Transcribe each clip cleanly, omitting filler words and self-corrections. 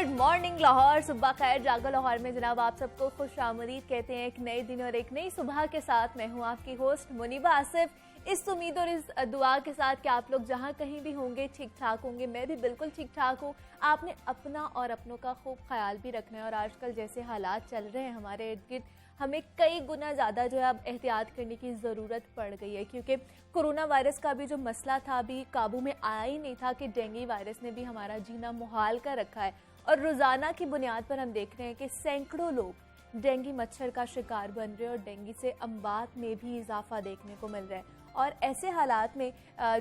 Morning Lahore, सुबह खैर जागो लाहौर में जनाब आप सबको खुश आमदीद कहते हैं। एक नए दिन और एक नई सुबह के साथ मैं हूं आपकी होस्ट मुनीबा आसिफ। इस उम्मीद और इस दुआ के साथ कि आप लोग जहां कहीं भी होंगे ठीक ठाक होंगे। मैं भी बिल्कुल ठीक ठाक हूं। आपने अपना और अपनों का खूब ख्याल भी रखना है और आजकल जैसे हालात चल रहे हैं हमारे इर्द गिर्द, हमें कई गुना ज़्यादा जो है अब एहतियात करने की ज़रूरत पड़ गई है, क्योंकि कोरोना वायरस का भी जो मसला था अभी काबू में आया ही नहीं था कि डेंगू वायरस ने भी हमारा जीना मुहाल कर रखा है। और रोज़ाना की बुनियाद पर हम देख रहे हैं कि सैकड़ों लोग डेंगू मच्छर का शिकार बन रहे हैं और डेंगू से अमवात में भी इजाफा देखने को मिल रहा है। और ऐसे हालात में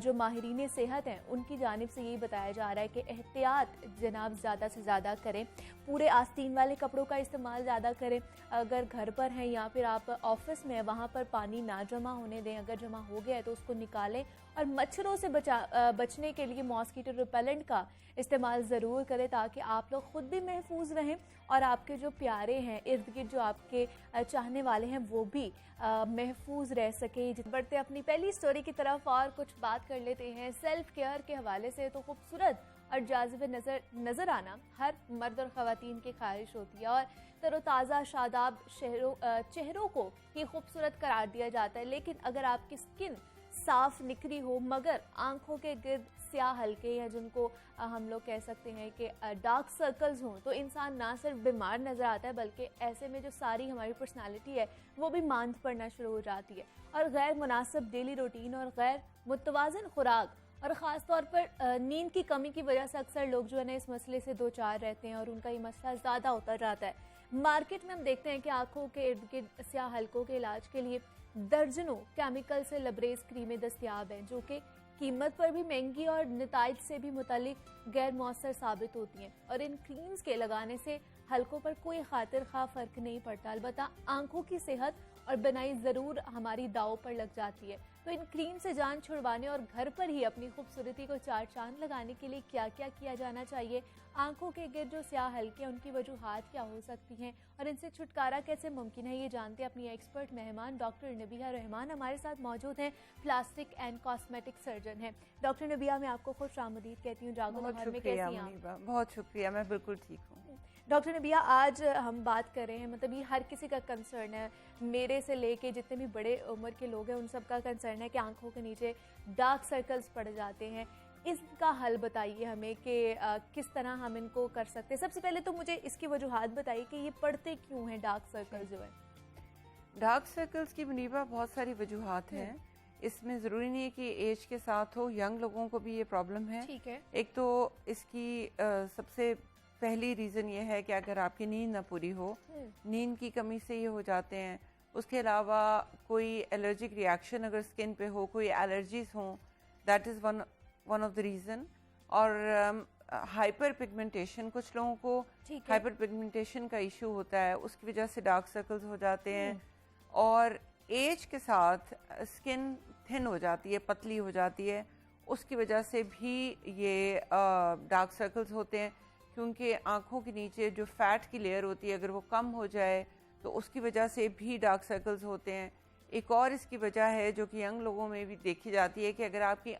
जो माहिरीन सेहत हैं उनकी जानिब से यही बताया जा रहा है कि एहतियात जनाब ज़्यादा से ज़्यादा करें, पूरे आस्तीन वाले कपड़ों का इस्तेमाल ज़्यादा करें। अगर घर पर हैं या फिर आप ऑफिस में हैं वहाँ पर पानी ना जमा होने दें, अगर जमा हो गया है तो उसको निकालें और मच्छरों से बचने के लिए मॉस्किटो रिपेलेंट का इस्तेमाल ज़रूर करें ताकि आप लोग ख़ुद भी महफूज रहें और आपके जो प्यारे हैं इर्द गिर्द जो आपके चाहने वाले हैं वो भी महफूज रह सके। बढ़ते अपनी पहली स्टोरी की तरफ और कुछ बात कर लेते हैं सेल्फ केयर के हवाले से। तो खूबसूरत और जाज़िब नज़र आना हर मर्द और ख़वातीन की ख्वाहिश होती है और तरोताज़ा शादाब चेहरों को ही खूबसूरत करार दिया जाता है। लेकिन अगर आपकी स्किन साफ निखरी हो मगर आंखों के गिर्द स्याह हल्के या जिनको हम लोग कह सकते हैं कि डार्क सर्कल्स हों तो इंसान ना सिर्फ बीमार नज़र आता है बल्कि ऐसे में जो सारी हमारी पर्सनालिटी है वो भी मांद पड़ना शुरू हो जाती है। और गैर मुनासिब डेली रूटीन और गैर मुतवाज़िन खुराक और ख़ास तौर पर नींद की कमी की वजह से अक्सर लोग जो है ना इस मसले से दो चार रहते हैं और उनका ये मसला ज़्यादा होता जाता है। मार्केट में हम देखते हैं कि आंखों के इर्द गिर्द स्याह हल्कों के इलाज के लिए दर्जनों केमिकल से लबरेज क्रीमें दस्तियाब हैं जो कि कीमत पर भी महंगी और नताइज से भी मुतालिक गैर मौसर साबित होती हैं। और इन क्रीम्स के लगाने से हल्कों पर कोई खातिर खा फर्क नहीं पड़ता, अलबत्ता आंखों की सेहत और बनाई ज़रूर हमारी दाव पर लग जाती है। तो इन क्रीम से जान छुड़वाने और घर पर ही अपनी खूबसूरती को चार चांद लगाने के लिए क्या क्या किया जाना चाहिए, आंखों के गिर्द जो स्याह हल्के हैं उनकी वजूहात क्या हो सकती हैं और इनसे छुटकारा कैसे मुमकिन है, ये जानते हैं अपनी एक्सपर्ट मेहमान डॉक्टर नबिहा रहमान हमारे साथ मौजूद हैं। प्लास्टिक एंड कॉस्मेटिक सर्जन हैं। डॉक्टर नबिहा, मैं आपको खुश आमदीद कहती हूँ। जागो लाहौर में कैसी हैं आप? बहुत शुक्रिया, मैं बिल्कुल ठीक हूँ। डॉक्टर नबिया, आज हम बात कर रहे हैं, मतलब ये हर किसी का कंसर्न है, मेरे से लेके जितने भी बड़े उम्र के लोग हैं उन सब का कंसर्न है कि आंखों के नीचे डार्क सर्कल्स पड़ जाते हैं। इसका हल बताइए हमें कि किस तरह हम इनको कर सकते हैं। सबसे पहले तो मुझे इसकी वजूहात बताइए कि ये पड़ते क्यों हैं डार्क सर्कल्स जो है। डार्क सर्कल्स की मुनीबा बहुत सारी वजूहात हैं। इसमें ज़रूरी नहीं है कि एज के साथ हो, यंग लोगों को भी ये प्रॉब्लम है। ठीक है। एक तो इसकी सबसे पहली रीज़न ये है कि अगर आपकी नींद ना पूरी हो, नींद की कमी से ये हो जाते हैं। उसके अलावा कोई एलर्जिक रिएक्शन अगर स्किन पे हो, कोई एलर्जीज हों, that is one of the reason. और हाइपर पिगमेंटेशन, कुछ लोगों को हाइपर पिगमेंटेशन का इशू होता है, उसकी वजह से डार्क सर्कल्स हो जाते हैं। और एज के साथ स्किन थिन हो जाती है, पतली हो जाती है, उसकी वजह से भी ये डार्क सर्कल्स होते हैं। क्योंकि आंखों के नीचे जो फैट की लेयर होती है अगर वो कम हो जाए तो उसकी वजह से भी डार्क सर्कल्स होते हैं। एक और इसकी वजह है जो कि यंग लोगों में भी देखी जाती है कि अगर आपकी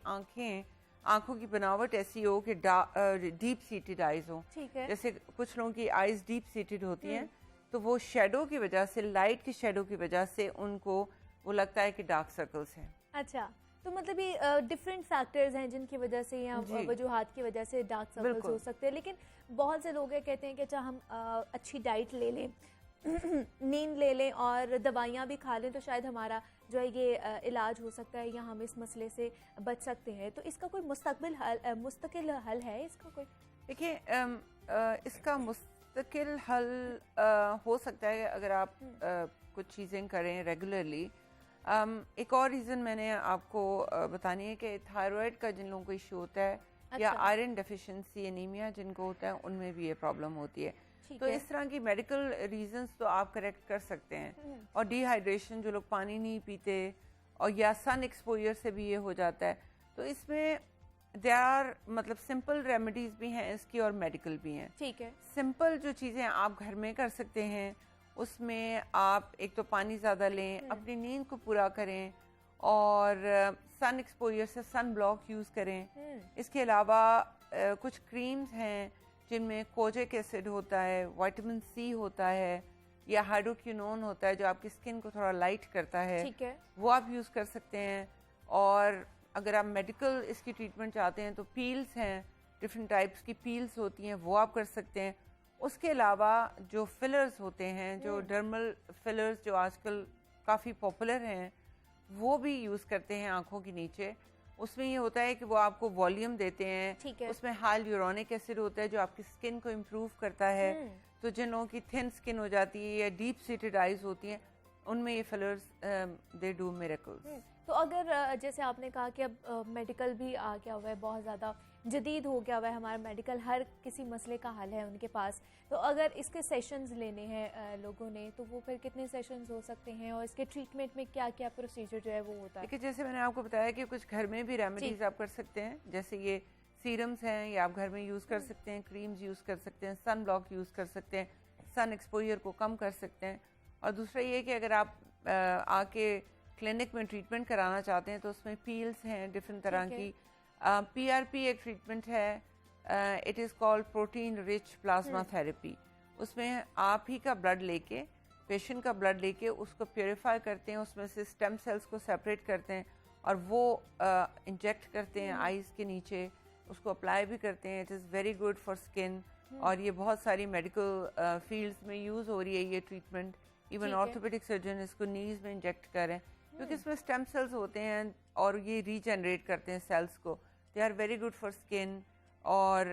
आंखों की बनावट ऐसी हो कि डीप सीटेड आइज हो, जैसे कुछ लोगों की आइज डीप सीटेड होती हैं, तो वो शेडो की वजह से, लाइट की शेडो की वजह से उनको वो लगता है कि डार्क सर्कल्स हैं। अच्छा, तो मतलब ये डिफरेंट फैक्टर्स हैं जिनकी वजह से या वजूहात की वजह से डार्क सर्कल्स हो सकते हैं। लेकिन बहुत से लोग कहते हैं कि अच्छा हम अच्छी डाइट ले लें नींद ले लें और दवाइयाँ भी खा लें तो शायद हमारा जो है ये इलाज हो सकता है या हम इस मसले से बच सकते हैं। तो इसका कोई मुस्तकिल हल है इसका कोई? देखिए, इसका मुस्तकिल हल हो सकता है अगर आप कुछ चीज़ें करें रेगुलरली। एक और रीज़न मैंने आपको बतानी है कि थायराइड का जिन लोगों को इशू होता है, या आयरन डेफिशिएंसी एनीमिया जिनको होता है, उनमें भी ये प्रॉब्लम होती है। तो इस तरह की मेडिकल रीजंस तो आप करेक्ट कर सकते हैं। और डिहाइड्रेशन, जो लोग पानी नहीं पीते, और या सन एक्सपोजर से भी ये हो जाता है। तो इसमें देयर आर मतलब सिंपल रेमेडीज भी हैं इसकी और मेडिकल भी हैं। ठीक है। सिंपल जो चीज़ें आप घर में कर सकते हैं उसमें आप एक तो पानी ज़्यादा लें, अपनी नींद को पूरा करें और सन एक्सपोजर से सन ब्लॉक यूज़ करें। इसके अलावा कुछ क्रीम्स हैं जिनमें कोजिक एसिड होता है, विटामिन सी होता है या हाइड्रोक्विनोन होता है जो आपकी स्किन को थोड़ा लाइट करता है, ठीक है। वो आप यूज़ कर सकते हैं। और अगर आप मेडिकल इसकी ट्रीटमेंट चाहते हैं तो पील्स हैं, डिफरेंट टाइप्स की पील्स होती हैं, वो आप कर सकते हैं। उसके अलावा जो फिलर्स होते हैं, जो डर्मल फिलर्स जो आजकल काफ़ी पॉपुलर हैं, वो भी यूज़ करते हैं आंखों के नीचे। उसमें ये होता है कि वो आपको वॉल्यूम देते हैं, उसमें हाइलुरोनिक एसिड होता है जो आपकी स्किन को इम्प्रूव करता है। तो जिन लोगों की थिन स्किन हो जाती है या डीप सीटेड आइज होती हैं, उनमें ये फिलर्स दे डू मिरेकल्स। तो अगर जैसे आपने कहा कि अब मेडिकल भी आ गया हुआ है, बहुत ज़्यादा जदीद हो गया हुआ है हमारा मेडिकल, हर किसी मसले का हल है उनके पास, तो अगर इसके सेशंस लेने हैं लोगों ने तो वो फिर कितने सेशंस हो सकते हैं और इसके ट्रीटमेंट में क्या क्या प्रोसीजर जो है वो होता है? देखिए, जैसे मैंने आपको बताया कि कुछ घर में भी रेमेडीज आप कर सकते हैं, जैसे ये सीरम्स हैं, ये आप घर में यूज़ कर सकते हैं, क्रीम्स यूज़ कर सकते हैं, सन ब्लॉक यूज़ कर सकते हैं, सन एक्सपोजर को कम कर सकते हैं। और दूसरा ये कि अगर आप आके क्लिनिक में ट्रीटमेंट कराना चाहते हैं तो उसमें पील्स हैं डिफरेंट तरह की। PRP एक ट्रीटमेंट है, it is called protein rich plasma therapy. उसमें आप ही का ब्लड लेके, पेशेंट का ब्लड लेके उसको प्योरीफाई करते हैं, उसमें से स्टेम सेल्स को सेपरेट करते हैं और वो इंजेक्ट करते हैं आइज़ के नीचे, उसको अप्लाई भी करते हैं। It is very good for skin और ये बहुत सारी मेडिकल फील्ड्स में यूज़ हो रही है ये ट्रीटमेंट। इवन ऑर्थोपेडिक सर्जन इसको नीज में इंजेक्ट करें क्योंकि इसमें स्टेम सेल्स होते हैं और ये रीजनरेट करते हैं सेल्स को। They are very good for skin और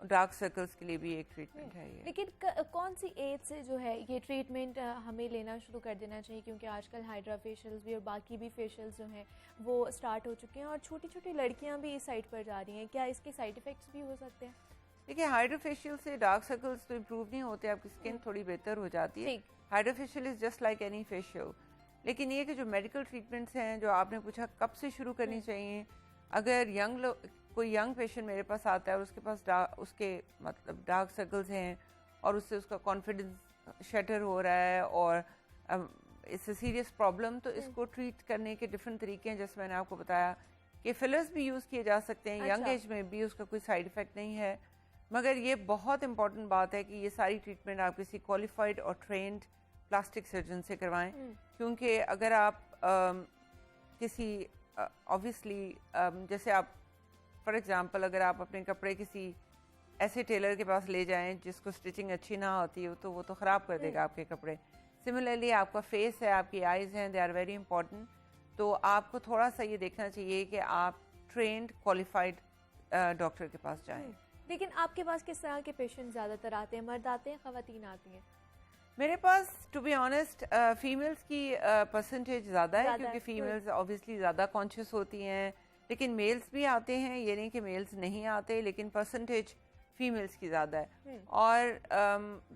डार्क सर्कल्स के लिए भी एक ट्रीटमेंट है ये। लेकिन कौन सी एज से जो है ये ट्रीटमेंट हमें लेना शुरू कर देना चाहिए? क्योंकि आजकल हाइड्रा फेशियल्स भी और बाकी भी फेशियल्स जो हैं वो स्टार्ट हो चुके हैं और छोटी छोटी लड़कियां भी इस साइड पर जा रही हैं, क्या इसके साइड इफेक्ट्स भी हो सकते हैं? देखिए, हाइड्रा फेशियल से डार्क सर्कल्स तो इम्प्रूव नहीं होते, आपकी स्किन थोड़ी बेहतर हो जाती है। Hydra facial is just like any facial. लेकिन ये कि जो मेडिकल ट्रीटमेंट्स हैं, जो आपने पूछा कब से शुरू करनी चाहिए, अगर कोई यंग पेशेंट मेरे पास आता है और उसके पास उसके मतलब डार्क सर्कल्स हैं और उससे उसका कॉन्फिडेंस शटर हो रहा है और इट्स अ सीरियस प्रॉब्लम, तो इसको ट्रीट करने के डिफरेंट तरीके हैं। जैसे मैंने आपको बताया कि फिलर्स भी यूज़ किए जा सकते हैं, यंग एज में भी उसका कोई साइड इफ़ेक्ट नहीं है। मगर ये बहुत इंपॉर्टेंट बात है कि ये सारी ट्रीटमेंट आप किसी क्वालिफाइड और ट्रेंड प्लास्टिक सर्जन से करवाएं, क्योंकि अगर आप किसी ऑब्वियसली जैसे आप फॉर एग्जांपल अगर आप अपने कपड़े किसी ऐसे टेलर के पास ले जाएं जिसको स्टिचिंग अच्छी ना होती हो तो वो तो ख़राब कर देगा आपके कपड़े। सिमिलरली आपका फेस है, आपकी आइज़ हैं, दे आर वेरी इंपॉर्टेंट। तो आपको थोड़ा सा ये देखना चाहिए कि आप ट्रेंड क्वालिफाइड डॉक्टर के पास जाएं। लेकिन आपके पास किस तरह के पेशेंट ज़्यादातर आते हैं? मर्द आते हैं, ख़वातीन आती हैं? मेरे पास टू बी ऑनेस्ट फीमेल्स की परसेंटेज ज़्यादा है क्योंकि फीमेल्स ऑब्वियसली ज़्यादा कॉन्शियस होती हैं, लेकिन मेल्स भी आते हैं, ये नहीं कि मेल्स नहीं आते, लेकिन परसेंटेज फीमेल्स की ज़्यादा है। और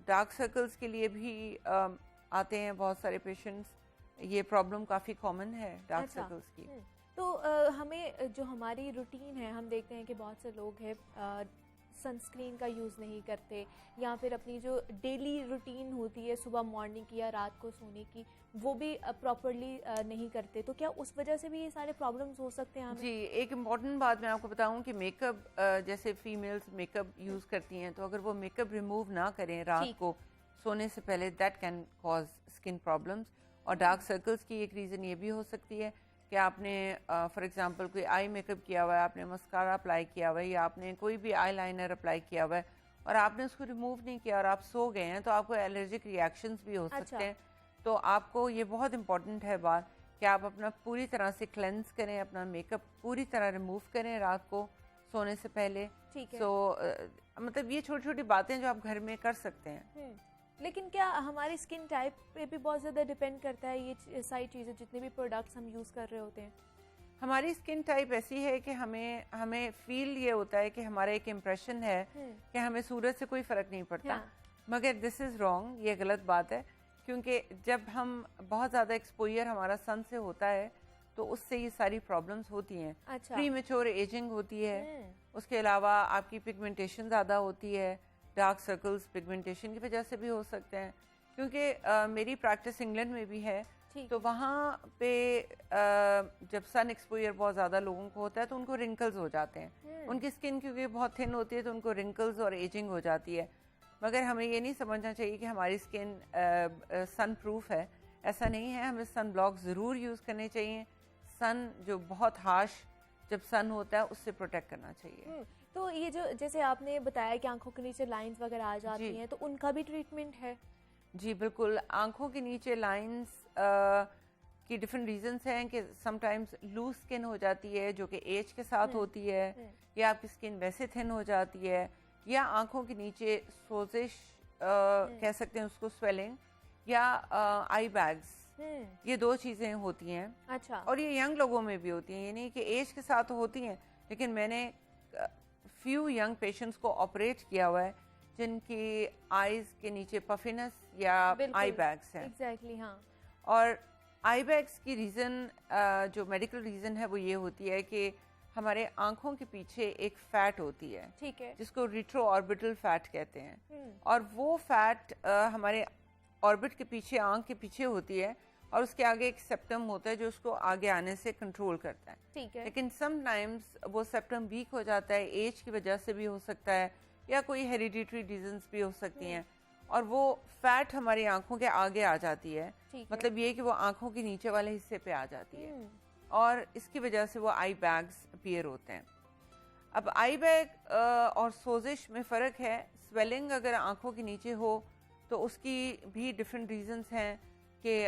डार्क सर्कल्स के लिए भी आते हैं बहुत सारे पेशेंट्स, ये प्रॉब्लम काफ़ी कॉमन है डार्क सर्कल्स की। तो हमें जो हमारी रूटीन है, हम देखते हैं कि बहुत से लोग हैं सनस्क्रीन का यूज़ नहीं करते या फिर अपनी जो डेली रूटीन होती है सुबह मॉर्निंग की या रात को सोने की वो भी प्रॉपरली नहीं करते, तो क्या उस वजह से भी ये सारे प्रॉब्लम्स हो सकते हैं हमें? जी, एक इम्पॉर्टेंट बात मैं आपको बताऊं कि मेकअप, जैसे फीमेल्स मेकअप यूज़ करती हैं, तो अगर वो मेकअप रिमूव ना करें रात को सोने से पहले, that can cause skin problems. और डार्क सर्कल्स की एक रीज़न ये भी हो सकती है कि आपने फॉर एग्जांपल कोई आई मेकअप किया हुआ है, आपने मस्कारा अप्लाई किया हुआ है या आपने कोई भी आई लाइनर अप्लाई किया हुआ है और आपने उसको रिमूव नहीं किया और आप सो गए हैं, तो आपको एलर्जिक रिएक्शंस भी हो सकते हैं। तो आपको ये बहुत इंपॉर्टेंट है बात कि आप अपना पूरी तरह से क्लेंस करें, अपना मेकअप पूरी तरह रिमूव करें रात को सोने से पहले। मतलब ये छोटी छोटी बातें जो आप घर में कर सकते हैं। लेकिन क्या हमारी स्किन टाइप पे भी बहुत ज़्यादा डिपेंड करता है ये सारी चीज़ें, जितने भी प्रोडक्ट्स हम यूज़ कर रहे होते हैं? हमारी स्किन टाइप ऐसी है कि हमें फील ये होता है कि हमारा एक इम्प्रेशन है कि हमें सूरज से कोई फ़र्क नहीं पड़ता, मगर दिस इज़ रॉन्ग, ये गलत बात है। क्योंकि जब हम बहुत ज़्यादा एक्सपोजर हमारा सन से होता है तो उससे ये सारी प्रॉब्लम्स होती हैं। प्री मैच्योर एजिंग होती है, उसके अलावा आपकी पिगमेंटेशन ज़्यादा होती है, डार्क सर्कल्स पिगमेंटेशन की वजह से भी हो सकते हैं। क्योंकि मेरी प्रैक्टिस इंग्लैंड में भी है ठीक तो वहाँ पे जब सन एक्सपोजर बहुत ज़्यादा लोगों को होता है तो उनको रिंकल्स हो जाते हैं। उनकी स्किन क्योंकि बहुत थिन होती है तो उनको रिंकल्स और एजिंग हो जाती है। मगर हमें ये नहीं समझना चाहिए कि हमारी स्किन सन प्रूफ है, ऐसा नहीं है। हमें सन ब्लॉक ज़रूर यूज़ करने चाहिए। सन जो बहुत हार्श जब सन होता है उससे प्रोटेक्ट करना चाहिए। तो ये जो जैसे आपने बताया कि आंखों के नीचे लाइंस वगैरह आ जाती हैं, तो उनका भी ट्रीटमेंट है? जी बिल्कुल। आंखों के नीचे लाइंस की डिफरेंट रीजंस हैं कि समटाइम्स लूज स्किन हो जाती है जो कि एज के साथ होती है, या आपकी स्किन वैसे थिन हो जाती है, या आंखों के नीचे सोजिश कह सकते हैं उसको, स्वेलिंग, या आई बैग्स। ये 2 चीज़ें होती हैं। अच्छा। और ये यंग लोगों में भी होती हैं, ये नहीं कि एज के साथ होती हैं, लेकिन मैंने फ्यू यंग पेशेंट्स को ऑपरेट किया हुआ है जिनकी आईज के नीचे पफिनेस या आई बैग्स हैं। एग्जैक्टली, हाँ। और आई बैग्स की रीज़न जो मेडिकल रीज़न है वो ये होती है कि हमारे आंखों के पीछे एक फैट होती है, ठीक है, जिसको रिट्रो ऑर्बिटल फैट कहते हैं। और वो फैट हमारे ऑर्बिट के पीछे, आंख के पीछे होती है, और उसके आगे एक सेप्टम होता है जो उसको आगे आने से कंट्रोल करता है। ठीक है। लेकिन समटाइम्स वो सेप्टम वीक हो जाता है, एज की वजह से भी हो सकता है, या कोई हेरिडिटरी रीजंस भी हो सकती हैं, और वो फैट हमारी आंखों के आगे आ जाती है। मतलब ये कि वो आंखों के नीचे वाले हिस्से पे आ जाती है, और इसकी वजह से वो आई बैग्स अपीयर होते हैं। अब आई बैग और सोजिश में फ़र्क है। स्वेलिंग अगर आंखों के नीचे हो तो उसकी भी डिफरेंट रीजंस हैं कि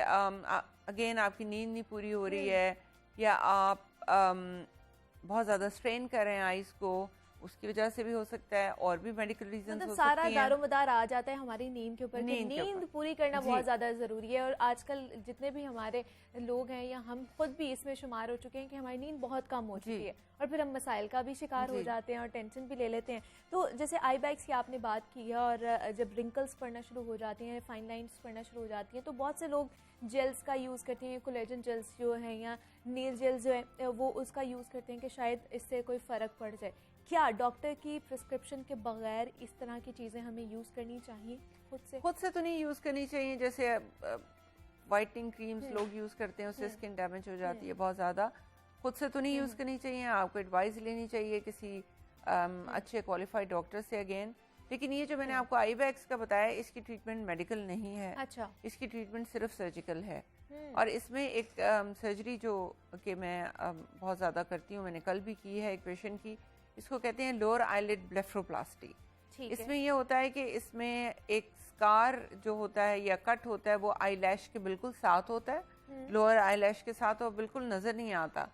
अगेन आपकी नींद नहीं पूरी हो रही है, या आप बहुत ज़्यादा स्ट्रेन कर रहे हैं आइज़ को, उसकी वजह से भी हो सकता है। और भी मेडिकल रीजंस मतलब हो सारा सकती हैं। दारोमदार आ जाता है हमारी नींद के ऊपर। नींद पूरी करना बहुत ज़्यादा ज़रूरी है, और आजकल जितने भी हमारे लोग हैं या हम खुद भी इसमें शुमार हो चुके हैं कि हमारी नींद बहुत कम हो चुकी है, और फिर हम मसाइल का भी शिकार हो जाते हैं और टेंशन भी ले लेते हैं। तो जैसे आई बैग्स की आपने बात की है, और जब रिंकल्स पड़ना शुरू हो जाती हैं, फाइन लाइन्स पड़ना शुरू हो जाती हैं, तो बहुत से लोग जेल्स का यूज़ करते हैं, कोलेजन जेल्स जो हैं या नील जेल्स जो है वो उसका यूज़ करते हैं कि शायद इससे कोई फ़र्क पड़ जाए। क्या डॉक्टर की प्रिस्क्रिप्शन के बगैर इस तरह की चीज़ें हमें यूज़ करनी चाहिए खुद से तो नहीं यूज़ करनी चाहिए। जैसे वाइटनिंग क्रीम्स लोग यूज़ करते हैं, उससे स्किन डैमेज हो जाती है बहुत ज़्यादा। खुद से तो नहीं यूज़ करनी चाहिए, आपको एडवाइस लेनी चाहिए किसी अच्छे क्वालिफाइड डॉक्टर से अगेन। लेकिन ये जो मैंने आपको आई बैग्स का बताया, इसकी ट्रीटमेंट मेडिकल नहीं है। अच्छा। इसकी ट्रीटमेंट सिर्फ सर्जिकल है। और इसमें एक सर्जरी जो कि मैं बहुत ज़्यादा करती हूँ, मैंने कल भी की है एक पेशेंट की, इसको कहते हैं लोअर आईलिड ब्लेफरोप्लास्टी। इसमें यह होता है कि इसमें एक स्कार जो होता है या कट होता है वो आई लैश के बिल्कुल साथ होता है, लोअर आई लैश के साथ, और बिल्कुल नज़र नहीं आता।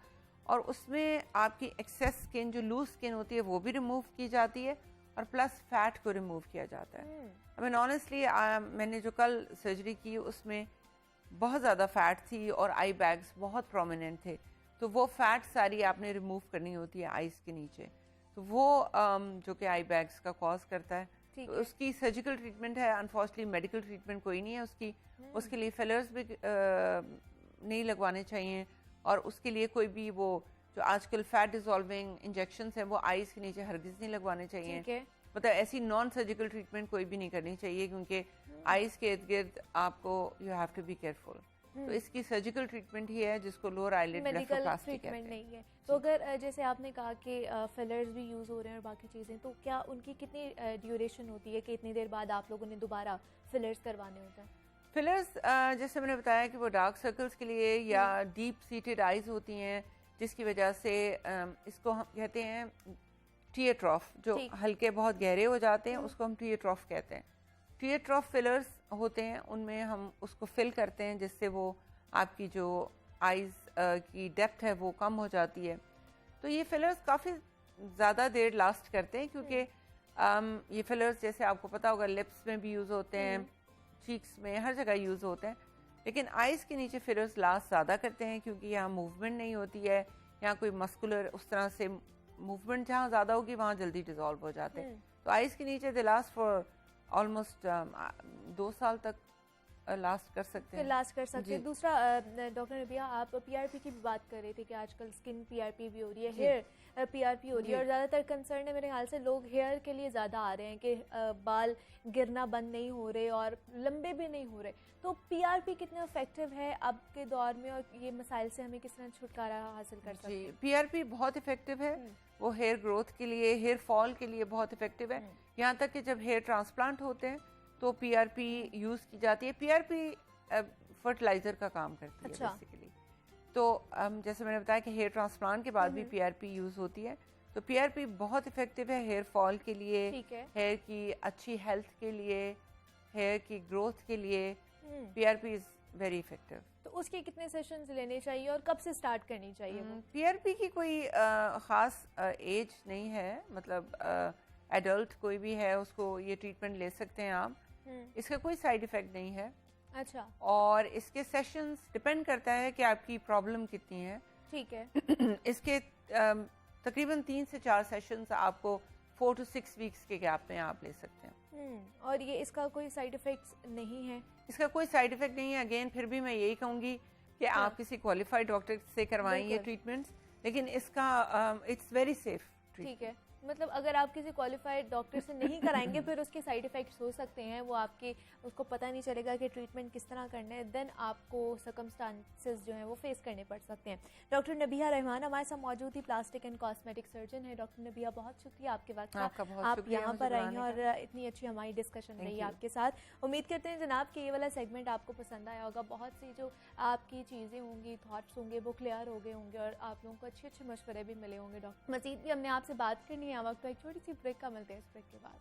और उसमें आपकी एक्सेस स्किन, जो लूज स्किन होती है, वो भी रिमूव की जाती है, और प्लस फैट को रिमूव किया जाता है। आई मीन ऑनेस्टली मैंने जो कल सर्जरी की उसमें बहुत ज़्यादा फैट थी और आई बैग्स बहुत प्रोमिनेंट थे, तो वो फैट सारी आपने रिमूव करनी होती है आइज़ के नीचे। तो वो जो कि आई बैग्स का कॉज करता है, तो उसकी सर्जिकल ट्रीटमेंट है। अनफॉर्चुनेटली मेडिकल ट्रीटमेंट कोई नहीं है उसकी। उसके लिए फिलर्स भी नहीं लगवाने चाहिए, और उसके लिए कोई भी वो जो आजकल फैट डिसॉल्विंग इंजेक्शंस हैं वो आइज़ के नीचे हरगिज़ नहीं लगवाने चाहिए। मतलब ऐसी नॉन सर्जिकल ट्रीटमेंट कोई भी नहीं करनी चाहिए, क्योंकि आइज़ के इर्द गिर्द आपको you have to be careful. तो इसकी सर्जिकल ट्रीटमेंट ही है जिसको लोअर आईलिड ब्लेफरोप्लास्टी कहते हैं। नहीं है। तो अगर जैसे आपने कहा कि फिलर्स भी यूज़ हो रहे हैं और बाकी चीज़ें, तो क्या उनकी कितनी ड्यूरेशन होती है कि इतनी देर बाद आप लोगों ने दोबारा फिलर्स करवाने होते हैं? फिलर्स जैसे मैंने बताया कि वो डार्क सर्कल्स के लिए या डीप सीटेड आइज होती हैं, जिसकी वजह से इसको हम कहते हैं टीयर ट्रॉफ, जो हल्के बहुत गहरे हो जाते हैं उसको हम टीयर ट्रॉफ कहते हैं। टीयर ट्रॉफ फिलर्स होते हैं, उनमें हम उसको फिल करते हैं जिससे वो आपकी जो आइज़ की डेप्थ है वो कम हो जाती है। तो ये फिलर्स काफ़ी ज़्यादा देर लास्ट करते हैं, क्योंकि ये फिलर्स जैसे आपको पता होगा लिप्स में भी यूज़ होते हैं, चीक्स में, हर जगह यूज़ होते हैं। लेकिन आइज़ के नीचे फिलर्स लास्ट ज़्यादा करते हैं, क्योंकि यहाँ मूवमेंट नहीं होती है, यहाँ कोई मस्कुलर उस तरह से मूवमेंट जहाँ ज़्यादा होगी वहाँ जल्दी डिजॉल्व हो जाते हैं। तो आइज़ के नीचे दे लास्ट फॉर ऑलमोस्ट 2 साल तक लास्ट कर सकते हैं। दूसरा डॉक्टर नबिया, आप पीआरपी की भी बात कर रहे थे कि आजकल स्किन पीआरपी भी हो रही है, हेयर पीआरपी हो रही है, और ज़्यादातर कंसर्न है मेरे ख्याल से लोग हेयर के लिए ज़्यादा आ रहे हैं कि बाल गिरना बंद नहीं हो रहे और लंबे भी नहीं हो रहे। तो पीआरपी कितना इफेक्टिव है अब के दौर में, और ये मसाइल से हमें किस तरह छुटकारा हासिल कर सकते हैं? पीआरपी बहुत इफेक्टिव है। वो हेयर ग्रोथ के लिए, हेयर फॉल के लिए बहुत इफेक्टिव है। यहाँ तक कि जब हेयर ट्रांसप्लांट होते हैं तो पीआरपी यूज़ की जाती है। पीआरपी फर्टिलाइजर का काम करती है बेसिकली। तो जैसे मैंने बताया कि हेयर ट्रांसप्लांट के बाद भी पीआरपी यूज़ होती है। तो पीआरपी बहुत इफेक्टिव है हेयर फॉल के लिए, हेयर की अच्छी हेल्थ के लिए, हेयर की ग्रोथ के लिए। PRP is very effective. तो उसके कितने सेशंस लेने चाहिए और कब से स्टार्ट करनी चाहिए? पीआरपी की कोई ख़ास एज नहीं है, मतलब एडल्ट कोई भी है उसको ये ट्रीटमेंट ले सकते हैं आप। इसका कोई साइड इफ़ेक्ट नहीं है। अच्छा। और इसके सेशंस डिपेंड करता है कि आपकी प्रॉब्लम कितनी है। ठीक है। इसके तकरीबन 3 से 4 सेशंस आपको 4 to 6 वीक्स के गैप में आप ले सकते हैं। और ये इसका कोई साइड इफेक्ट्स नहीं है? इसका कोई साइड इफेक्ट नहीं है। अगेन फिर भी मैं यही कहूँगी कि आप किसी क्वालिफाइड डॉक्टर से करवाएं ये ट्रीटमेंट्स, लेकिन इसका इट्स वेरी सेफ। ठीक है, मतलब अगर आप किसी क्वालिफाइड डॉक्टर से नहीं कराएंगे फिर उसके साइड इफ़ेक्ट्स हो सकते हैं, वो आपके उसको पता नहीं चलेगा कि ट्रीटमेंट किस तरह करना है, देन आपको सर्कमस्टांसेस जो हैं वो फेस करने पड़ सकते हैं। डॉक्टर नबिहा रहमान हमारे साथ मौजूद थी, प्लास्टिक एंड कॉस्मेटिक सर्जन है। डॉक्टर नबिहा, बहुत शुक्रिया आपके वक्त का, आप यहाँ पर आई हैं और इतनी अच्छी हमारी डिस्कशन रही आपके साथ। उम्मीद करते हैं जनाब कि ये वाला सेगमेंट आपको पसंद आया होगा। बहुत सी जो आपकी चीज़ें होंगी, थाट्स होंगे, वो क्लियर हो गए होंगे और आप लोगों को अच्छे अच्छे मशवरे भी मिले होंगे। डॉक्टर मजीद भी हमने आपसे बात करनी है, वक्त तो एक छोटी सी ब्रेक का, मिलते हैं इस ब्रेक के बाद।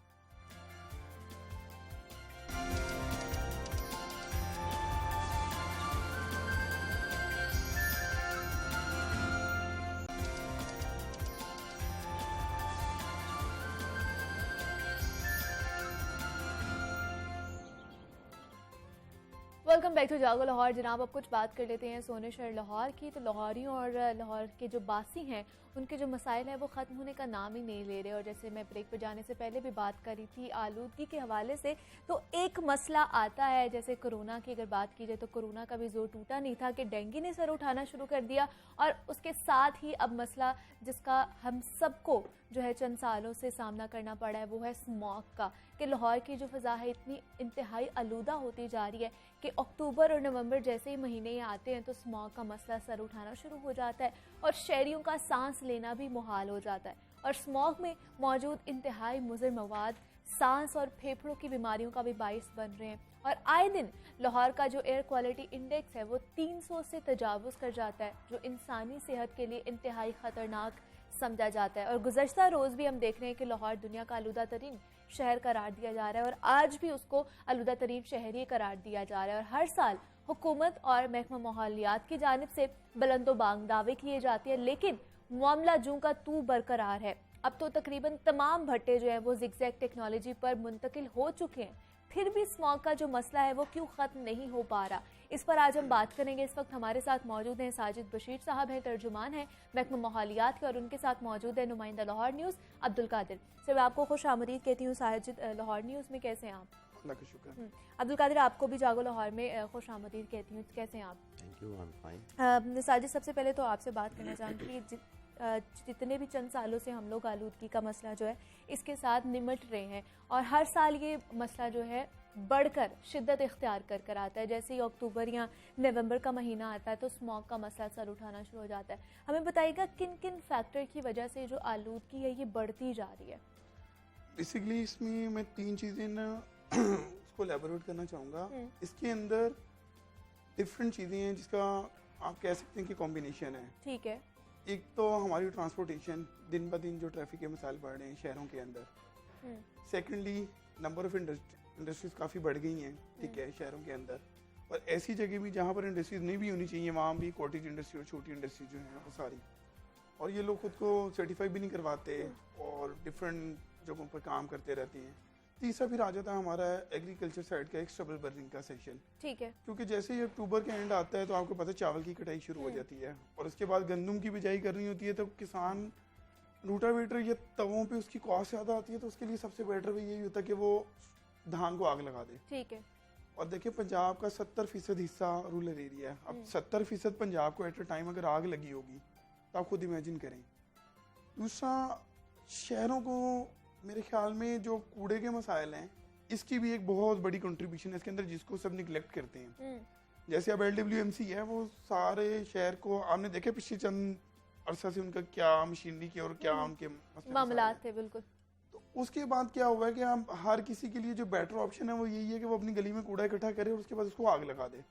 वेलकम बैक टू जागो लाहौर। जनाब, अब कुछ बात कर लेते हैं सोने शहर लाहौर की। तो लाहौरियों और लाहौर के जो बासी हैं उनके जो मसाइल हैं वो ख़त्म होने का नाम ही नहीं ले रहे। और जैसे मैं ब्रेक पर जाने से पहले भी बात करी थी आलूदगी के हवाले से, तो एक मसला आता है जैसे कोरोना की अगर बात की जाए तो कोरोना का भी जोर टूटा नहीं था कि डेंगू ने सर उठाना शुरू कर दिया। और उसके साथ ही अब मसला जिसका हम सबको जो है चंद सालों से सामना करना पड़ा है वो है स्मॉग का, कि लाहौर की जो फ़ज़ा है इतनी इंतहाई आलूदा होती जा रही है कि अक्टूबर और नवंबर जैसे ही महीने आते हैं तो स्मॉग का मसला सर उठाना शुरू हो जाता है और शहरियों का सांस लेना भी मुहाल हो जाता है। और स्मॉग में मौजूद इंतहाई मुज़र मवाद सांस और फेफड़ों की बीमारियों का भी बाइस बन रहे हैं। और आए दिन लाहौर का जो एयर क्वालिटी इंडेक्स है वो 300 से तजावुज़ कर जाता है, जो इंसानी सेहत के लिए इंतहाई ख़तरनाक समझा जाता है। और गुज़श्ता रोज़ भी हम देख रहे हैं कि लाहौर दुनिया का आलूदा तरीन शहर करार दिया जा रहा है और आज भी उसको आलूदा तरीन शहर ही करार दिया जा रहा है। और हर साल हुकूमत और महकमा माहौलियात की जानिब से बुलंदोबांग दावे किए जाते हैं, लेकिन मामला जूं का तू बरकरार है। अब तो तकरीबन तमाम भट्टे जो है वो ज़िगज़ैग टेक्नोलॉजी पर मुंतकिल हो चुके हैं, फिर भी स्मॉग का जो मसला है वो क्यों ख़त्म नहीं हो पा रहा, इस पर आज हम बात करेंगे। इस वक्त हमारे साथ मौजूद हैं साजिद बशीर साहब हैं, तर्जुमान हैं महकमा माहौलियात के, और उनके साथ मौजूद है नुमाइंदा लाहौर न्यूज़ अब्दुल कादिर। सर, मैं आपको खुश आमदीद कहती हूँ साजिद लाहौर न्यूज़ में। कैसे हैं आप? अल्लाह का शुक्र। अब्दुल कादिर, आपको भी जागो लाहौर में खुश आमदीद कहती हूँ। कैसे हैं आप? Thank you, I am fine. Sajid, सबसे पहले तो आपसे बात करना चाहूँगी कि जितने भी चंद सालों से हम लोग आलूदगी का मसला जो है इसके साथ निमट रहे हैं और हर साल ये मसला जो है बढ़कर शिद्दत इख्तियार कर आता है। जैसे ही अक्टूबर या नवंबर का महीना आता है तो स्मॉग का मसला सर उठाना शुरू हो जाता है। हमें बताइएगा किन किन फैक्टर की वजह से जो आलूदगी है ये बढ़ती जा रही है? बेसिकली इसमें मैं 3 चीज़ें ना उसको एलैबोरेट करना चाहूँगा। इसके अंदर डिफरेंट चीज़ें हैं जिसका आप कह सकते हैं कि कॉम्बिनेशन है। ठीक है। एक तो हमारी ट्रांसपोर्टेशन, दिन ब दिन जो ट्रैफिक के मसाइल बढ़ रहे हैं शहरों के अंदर। सेकेंडली, नंबर ऑफ इंडस्ट्रीज काफ़ी बढ़ गई हैं, ठीक है, शहरों के अंदर। और ऐसी जगह भी जहाँ पर इंडस्ट्रीज नहीं भी होनी चाहिए वहाँ भी कॉटेज इंडस्ट्री और छोटी इंडस्ट्री जो है वो सारी, और ये लोग खुद को सर्टिफाई भी नहीं करवाते और डिफरेंट जगहों पर काम करते रहते हैं। तीसरा फिर आ जाता है हमारा एग्रीकल्चर साइड का एक स्टबल बर्निंग का सेक्शन। ठीक है। क्योंकि जैसे ही अक्टूबर के एंड आता है तो आपको पता है चावल की कटाई शुरू हो जाती है और उसके बाद गंदम की बिजाई करनी होती है, तो किसान रूटावेटर या तवों पे उसकी कॉस्ट ज़्यादा आती है, तो उसके लिए सबसे बेटर भी यही होता है कि वो धान को आग लगा दे। ठीक है। और देखिए पंजाब का 70% हिस्सा रूरल एरिया है। अब 70% पंजाब को एट अ टाइम अगर आग लगी होगी तो आप खुद इमेजिन करें दूसरा, शहरों को मेरे ख्याल में जो कूड़े के मसाइल हैं, इसकी भी एक बहुत बड़ी कंट्रीब्यूशन है इसके अंदर, जिसको सब निगलेक्ट करते हैं। जैसे अब LWMC है, वो सारे शहर को आपने देखे पिछले चंद अरसा से उनका क्या मशीनरी की और क्या उनके मामलात थे, बिल्कुल। तो उसके बाद क्या हुआ है कि हम हर किसी के लिए जो बेटर ऑप्शन है वो यही है कि वो अपनी गली में कूड़ा इकट्ठा करे और उसके बाद उसको आग लगा दे।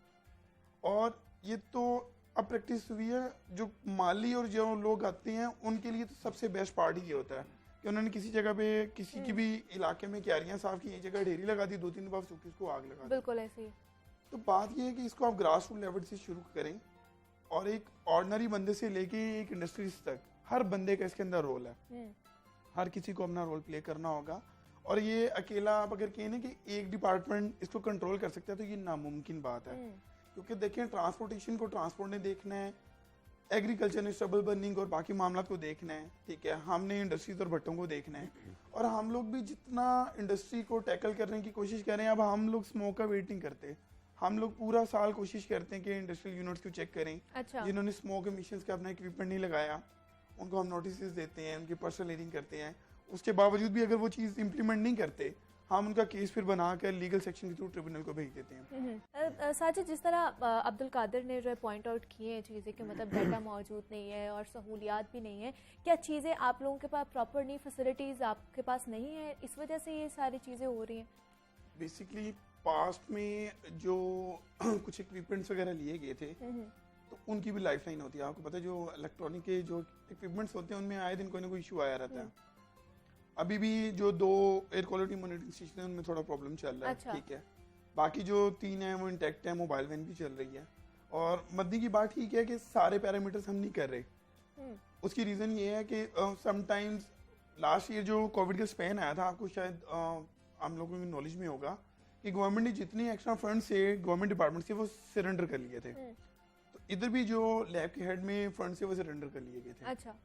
और ये तो अब प्रैक्टिस हुई है, जो माली और जो लोग आते हैं उनके लिए तो सबसे बेस्ट पार्ट ही ये होता है कि उन्होंने किसी जगह पे किसी की भी इलाके में क्यारियां साफ की, एक जगह ढेरी लगा दी, 2-3 बार सूखी, उसको आग लगा दी। बिल्कुल ऐसे ही। तो बात ये है कि इसको आप ग्रास रूट लेवल से शुरू करें और एक ऑर्डिनरी बंदे से लेके एक इंडस्ट्रीज तक हर बंदे का इसके अंदर रोल है, हर किसी को अपना रोल प्ले करना होगा। और ये अकेला आप अगर कहें ना कि एक डिपार्टमेंट इसको कंट्रोल कर सकता है तो ये नामुमकिन बात है, क्योंकि देखें ट्रांसपोर्टेशन को ट्रांसपोर्ट ने देखना है, एग्रीकल्चर ने स्टबल बर्निंग और बाकी मामला को देखना है, ठीक है, हमने इंडस्ट्रीज और भट्टों को देखना है। और हम लोग भी जितना इंडस्ट्री को टैकल करने की कोशिश कर रहे हैं, अब हम लोग स्मोक का वेट नहीं करते, हम लोग पूरा साल कोशिश करते हैं कि इंडस्ट्रियल यूनिट्स को चेक करें। अच्छा। जिन्होंने स्मोक एमिशंस का अपना इक्विपमेंट नहीं लगाया उनको हम नोटिस देते हैं, उनकी पर्सनल हियरिंग करते हैं, उसके बावजूद भी अगर वो चीज़ इम्प्लीमेंट नहीं करते हम उनका केस फिर बनाकर लीगल सेक्शन के थ्रू ट्रिब्यूनल को भेज देते हैं। साजिद, जिस तरह अब्दुल कादिर ने जो पॉइंट आउट किए हैं चीज़ें कि मतलब डाटा मौजूद नहीं है और सहूलियात भी नहीं है, क्या चीज़ें आप लोगों के पास प्रॉपर नहीं, फैसिलिटीज़ आपके पास नहीं है, इस वजह से ये सारी चीज़ें हो रही हैं? बेसिकली पास्ट में जो कुछ इक्विपमेंट्स वगैरह लिए गए थे तो उनकी भी लाइफ लाइन होती है, आपको पता है, जो इलेक्ट्रॉनिक के जो इक्विपमेंट्स होते हैं उनमें आए दिन कोई ना कोई इशू आया रहता है। अभी भी जो 2 एयर क्वालिटी मॉनिटरिंग स्टेशन है उनमें थोड़ा प्रॉब्लम चल रहा है। अच्छा। ठीक है, बाकी जो 3 है वो इंटैक्ट है, मोबाइल वैन भी चल रही है। और मद्दी की बात ठीक है कि सारे पैरामीटर्स हम नहीं कर रहे, उसकी रीज़न ये है कि समटाइम्स लास्ट ईयर जो कोविड का स्पैन आया था, आपको शायद हम लोगों की नॉलेज में होगा कि गवर्नमेंट ने जितने एक्स्ट्रा फंड से गवर्नमेंट डिपार्टमेंट से वो सरेंडर कर लिए थे, तो इधर भी जो लैब के हेड में फंड से वो सरेंडर कर लिए गए थे। अच्छा।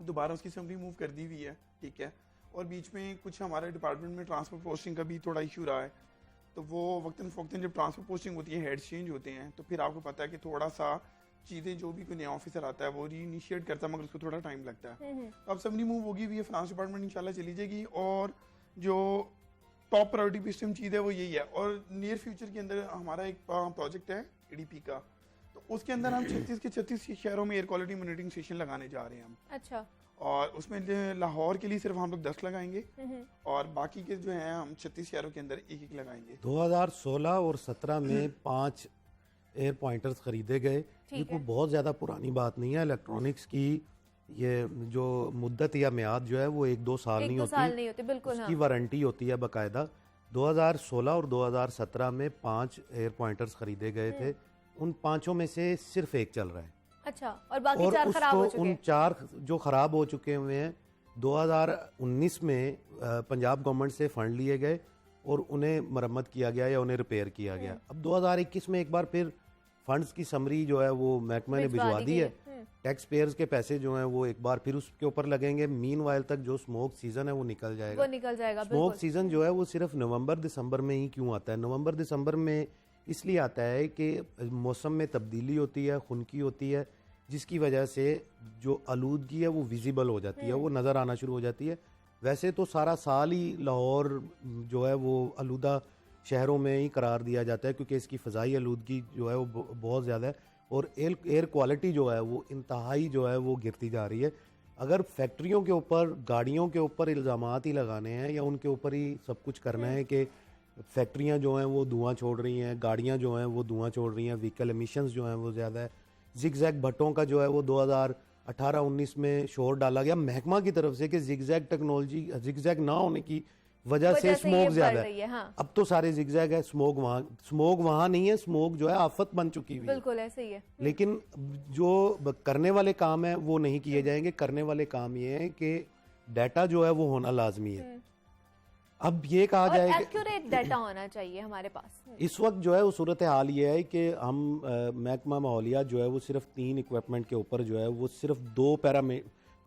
दोबारा उसकी समरी मूव कर दी हुई है, ठीक है। और बीच में कुछ हमारे डिपार्टमेंट में ट्रांसफर पोस्टिंग का भी थोड़ा इशू रहा है, तो वो वक्तन फ़वक्तन जब ट्रांसफर पोस्टिंग होती है, हेड चेंज होते हैं, तो फिर आपको पता है कि थोड़ा सा चीज़ें, जो भी कोई नया ऑफिसर आता है वो रीइनिशिएट करता है, मगर उसको थोड़ा टाइम लगता है। तो अब समरी मूव होगी भी है, फाइनेंस डिपार्टमेंट इंशाल्लाह चली जाएगी, और जो टॉप प्रायोरिटी पे सिस्टम चीज़ है वो यही है। और नियर फ्यूचर के अंदर हमारा एक प्रोजेक्ट है EDP का, तो उसके अंदर हम 36 के 36 शहरों में एयर क्वालिटी मॉनिटरिंग स्टेशन लगाने जा रहे हैं हम। अच्छा। और उसमें लाहौर के लिए सिर्फ हम लोग 10 लगाएंगे और बाकी के जो हैं हम 36 शहरों के अंदर एक लगाएंगे। 2016 और 17 में 5 एयर पॉइंटर्स खरीदे गए, ये कोई बहुत ज़्यादा पुरानी बात नहीं है। इलेक्ट्रॉनिक्स की ये जो मुद्दत या म्याद जो है वो 1-2 साल नहीं होती, बिल्कुल, उसकी वारंटी होती है बाकायदा। 2016 और 2017 में 5 एयर पॉइंटर्स खरीदे गए थे, उन 5 में से सिर्फ 1 चल रहा है। अच्छा, और बाकी 4 खराब हो चुके हैं। उन 4 जो खराब हो चुके हुए हैं, 2019 में पंजाब गवर्नमेंट से फंड लिए गए और उन्हें मरम्मत किया गया या उन्हें रिपेयर किया गया। अब 2021 में एक बार फिर फंड्स की समरी जो है वो महकमा ने भिजवा दी है, टैक्स पेयर्स के पैसे जो हैं वो एक बार फिर उसके ऊपर लगेंगे। मीनवाइल तक जो स्मोक सीजन है वो निकल जाएगा। स्मोक सीजन जो है वो सिर्फ नवंबर दिसंबर में ही क्यों आता है? नवंबर दिसंबर में इसलिए आता है कि मौसम में तब्दीली होती है, खुनकी होती है, जिसकी वजह से जो आलूदगी है वो विजिबल हो जाती है, वो नज़र आना शुरू हो जाती है। वैसे तो सारा साल ही लाहौर जो है वो आलूदा शहरों में ही करार दिया जाता है, क्योंकि इसकी फ़ज़ाई आलूदगी जो है वो बहुत ज़्यादा है और एयर क्वालिटी जो है वो इंतहाई जो है वो गिरती जा रही है। अगर फैक्ट्रियों के ऊपर, गाड़ियों के ऊपर इल्ज़ामात ही लगाने हैं या उनके ऊपर ही सब कुछ करना है कि फैक्ट्रियां जो हैं वो धुआं छोड़ रही हैं, गाड़ियां जो हैं वो धुआं छोड़ रही हैं, व्हीकल एमिशंस जो हैं वो ज़्यादा है, जिगजैग भट्टों का जो है वो 2018-19 में शोर डाला गया महकमा की तरफ से कि जिगजैग टेक्नोलॉजी, जिगजैग ना होने की वजह से स्मोक ज़्यादा है। हाँ। अब तो सारे जिगजैग है, स्मोक वहाँ नहीं है, स्मोक जो है आफत बन चुकी हुई है। बिल्कुल ऐसे ही है। लेकिन जो करने वाले काम है वो नहीं किए जाएंगे। करने वाले काम ये है कि डाटा जो है वो होना लाजमी है। अब ये कहा जाए कि एक्यूरेट डाटा होना चाहिए हमारे पास। इस वक्त जो है वो सूरत हाल ये है कि हम महकमा माहौलियात जो है वो सिर्फ 3 इक्विपमेंट के ऊपर जो है वो सिर्फ 2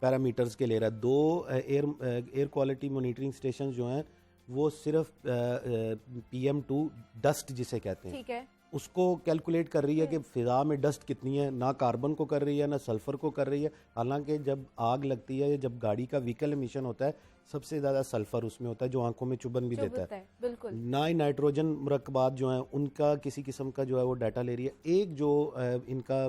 पैरामीटर्स के ले रहा है। 2 एयर क्वालिटी मॉनिटरिंग स्टेशन जो हैं वो सिर्फ PM2 डस्ट जिसे कहते हैं, ठीक है, उसको कैलकुलेट कर रही है कि फिजा में डस्ट कितनी है, ना कार्बन को कर रही है ना सल्फर को कर रही है। हालांकि जब आग लगती है या जब गाड़ी का व्हीकल एमिशन होता है सबसे ज़्यादा सल्फर उसमें होता है जो आंखों में चुभन भी देता है। बिल्कुल। ना ही नाइट्रोजन मुरक्कबात जो हैं उनका किसी किस्म का जो है वो डाटा ले रही है। एक जो इनका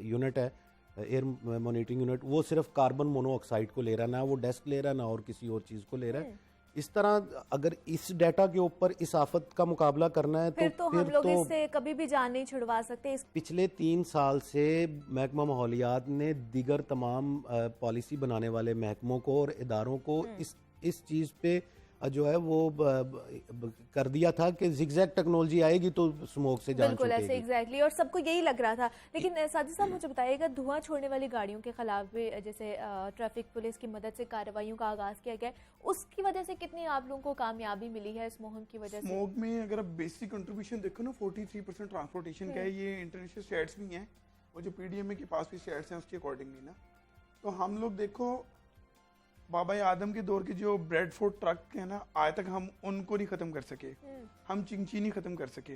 यूनिट है एयर मॉनिटरिंग यूनिट, वो सिर्फ कार्बन मोनोऑक्साइड को ले रहा है, ना वो डस्ट ले रहा है ना और किसी और चीज़ को ले रहा है। इस तरह अगर इस डाटा के ऊपर इस आफत का मुकाबला करना है फिर तो हम लोग इससे कभी भी जान नहीं छुड़वा सकते। पिछले 3 साल से महकमा माहौलियात ने दीगर तमाम पॉलिसी बनाने वाले महकमों को और इदारों को इस चीज़ पे जो है वो कर दिया था कि जिगजैग टेक्नोलॉजी आएगी तो स्मोक से जान बिल्कुल छूटेगी। ऐसे एग्जैक्टली, और सबको यही लग रहा था। लेकिन साजिद साहब मुझे बताइएगा, धुआं छोड़ने वाली गाड़ियों के खिलाफ भी जैसे ट्रैफिक पुलिस की मदद से कार्रवाइयों का आगाज किया गया, उसकी वजह से कितनी आप लोगों को कामयाबी मिली है इस मुहिम की वजह से? स्मोक में अगर आप बेसिक कंट्रीब्यूशन देखो ना 43% ट्रांसपोर्टेशन का है, ये इंटरनेशनल स्टैट्स भी हैं और जो पीडीएमए के पास भी स्टैट्स हैं उसके अकॉर्डिंगली ना, तो हम लोग देखो बाबा आदम के दौर के जो ब्रेडफोर्ड ट्रक है ना, आज तक हम उनको नहीं खत्म कर सके, हम चिंची नहीं खत्म कर सके।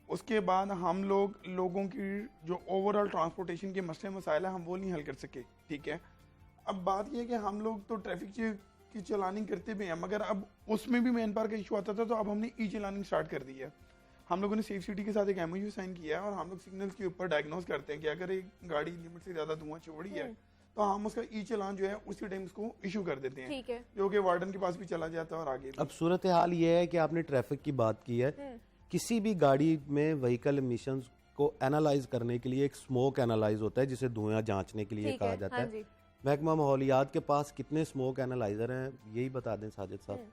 उसके बाद हम लोगों की जो ओवरऑल ट्रांसपोर्टेशन के मसले मसाइल है हम वो नहीं हल कर सके। ठीक है, अब बात यह है कि हम लोग तो ट्रैफिक की चलानिंग करते भी हैं, मगर अब उसमें भी मैन पावर का इशू आता था, तो अब हमने ई चलानिंग स्टार्ट कर दी है। हम लोगों ने सेफ सिटी के साथ एक एमओयू साइन किया है और हम लोग सिग्नल्स के ऊपर डायग्नोज करते हैं कि अगर एक गाड़ी लिमिट से ज़्यादा धुआं छोड़ी है तो हम उसका ई चलान जो है उसी टाइम उसको इशू कर देते हैं। ठीक है, जो कि वार्डन के पास भी चला जाता है और आगे भी। अब सूरत हाल ये है कि आपने ट्रैफिक की बात की है, किसी भी गाड़ी में व्हीकल एमिशंस को एनालाइज करने के लिए एक स्मोक एनालाइज होता है जिसे धुआं जांचने के लिए कहा जाता है। महकमा माहौलियात के पास कितने स्मोक एनालाइजर हैं यही बता दें साजिद साहब?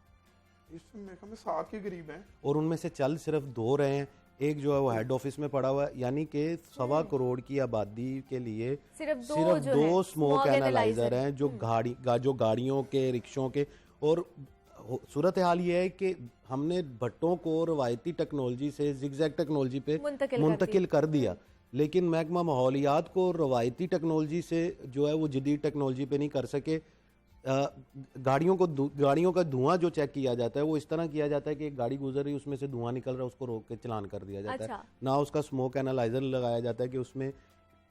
इसमें मेरे ख्याल में 7 के करीब हैं और उनमें से चल सिर्फ 2 रहे हैं। एक जो है वो हेड ऑफिस में पड़ा हुआ है, यानी कि 1.25 करोड़ की आबादी के लिए सिर्फ दो स्मोक एनालाइजर हैं जो गाड़ियों के, रिक्शों के। और सूरत हाल ये है कि हमने भट्टों को रवायती टेक्नोलॉजी से जिगजैग टेक्नोलॉजी पे मुंतकिल कर दिया, लेकिन महकमा माहौलियात को रवायती टेक्नोलॉजी से जो है वो जदीद टेक्नोलॉजी पे नहीं कर सके। गाड़ियों का धुआं जो चेक किया जाता है वो इस तरह किया जाता है कि एक गाड़ी गुजर रही है उसमें से धुआं निकल रहा है उसको रोक के चलान कर दिया जाता है, ना उसका स्मोक एनालाइजर लगाया जाता है कि उसमें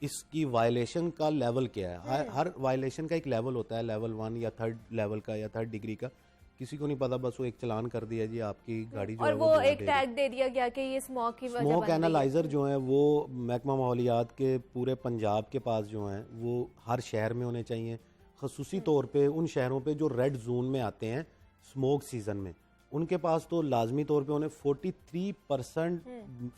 इसकी वायलेशन का लेवल क्या है। हर वायलेशन का एक लेवल होता है, लेवल 1 या 3rd लेवल का या 3rd डिग्री का, किसी को नहीं पता, बस वो एक चलान कर दिया जी आपकी गाड़ी जो और है वो एक टैग दे दिया गया कि ये स्मोक की वजह बन रही है। एनालाइजर जो है वो महकमा माहौलियात के पूरे पंजाब के पास जो हैं वो हर शहर में होने चाहिए, खसूसी तौर पे उन शहरों पे जो रेड जोन में आते हैं स्मोक सीजन में, उनके पास तो लाजमी तौर पे उन्हें 43%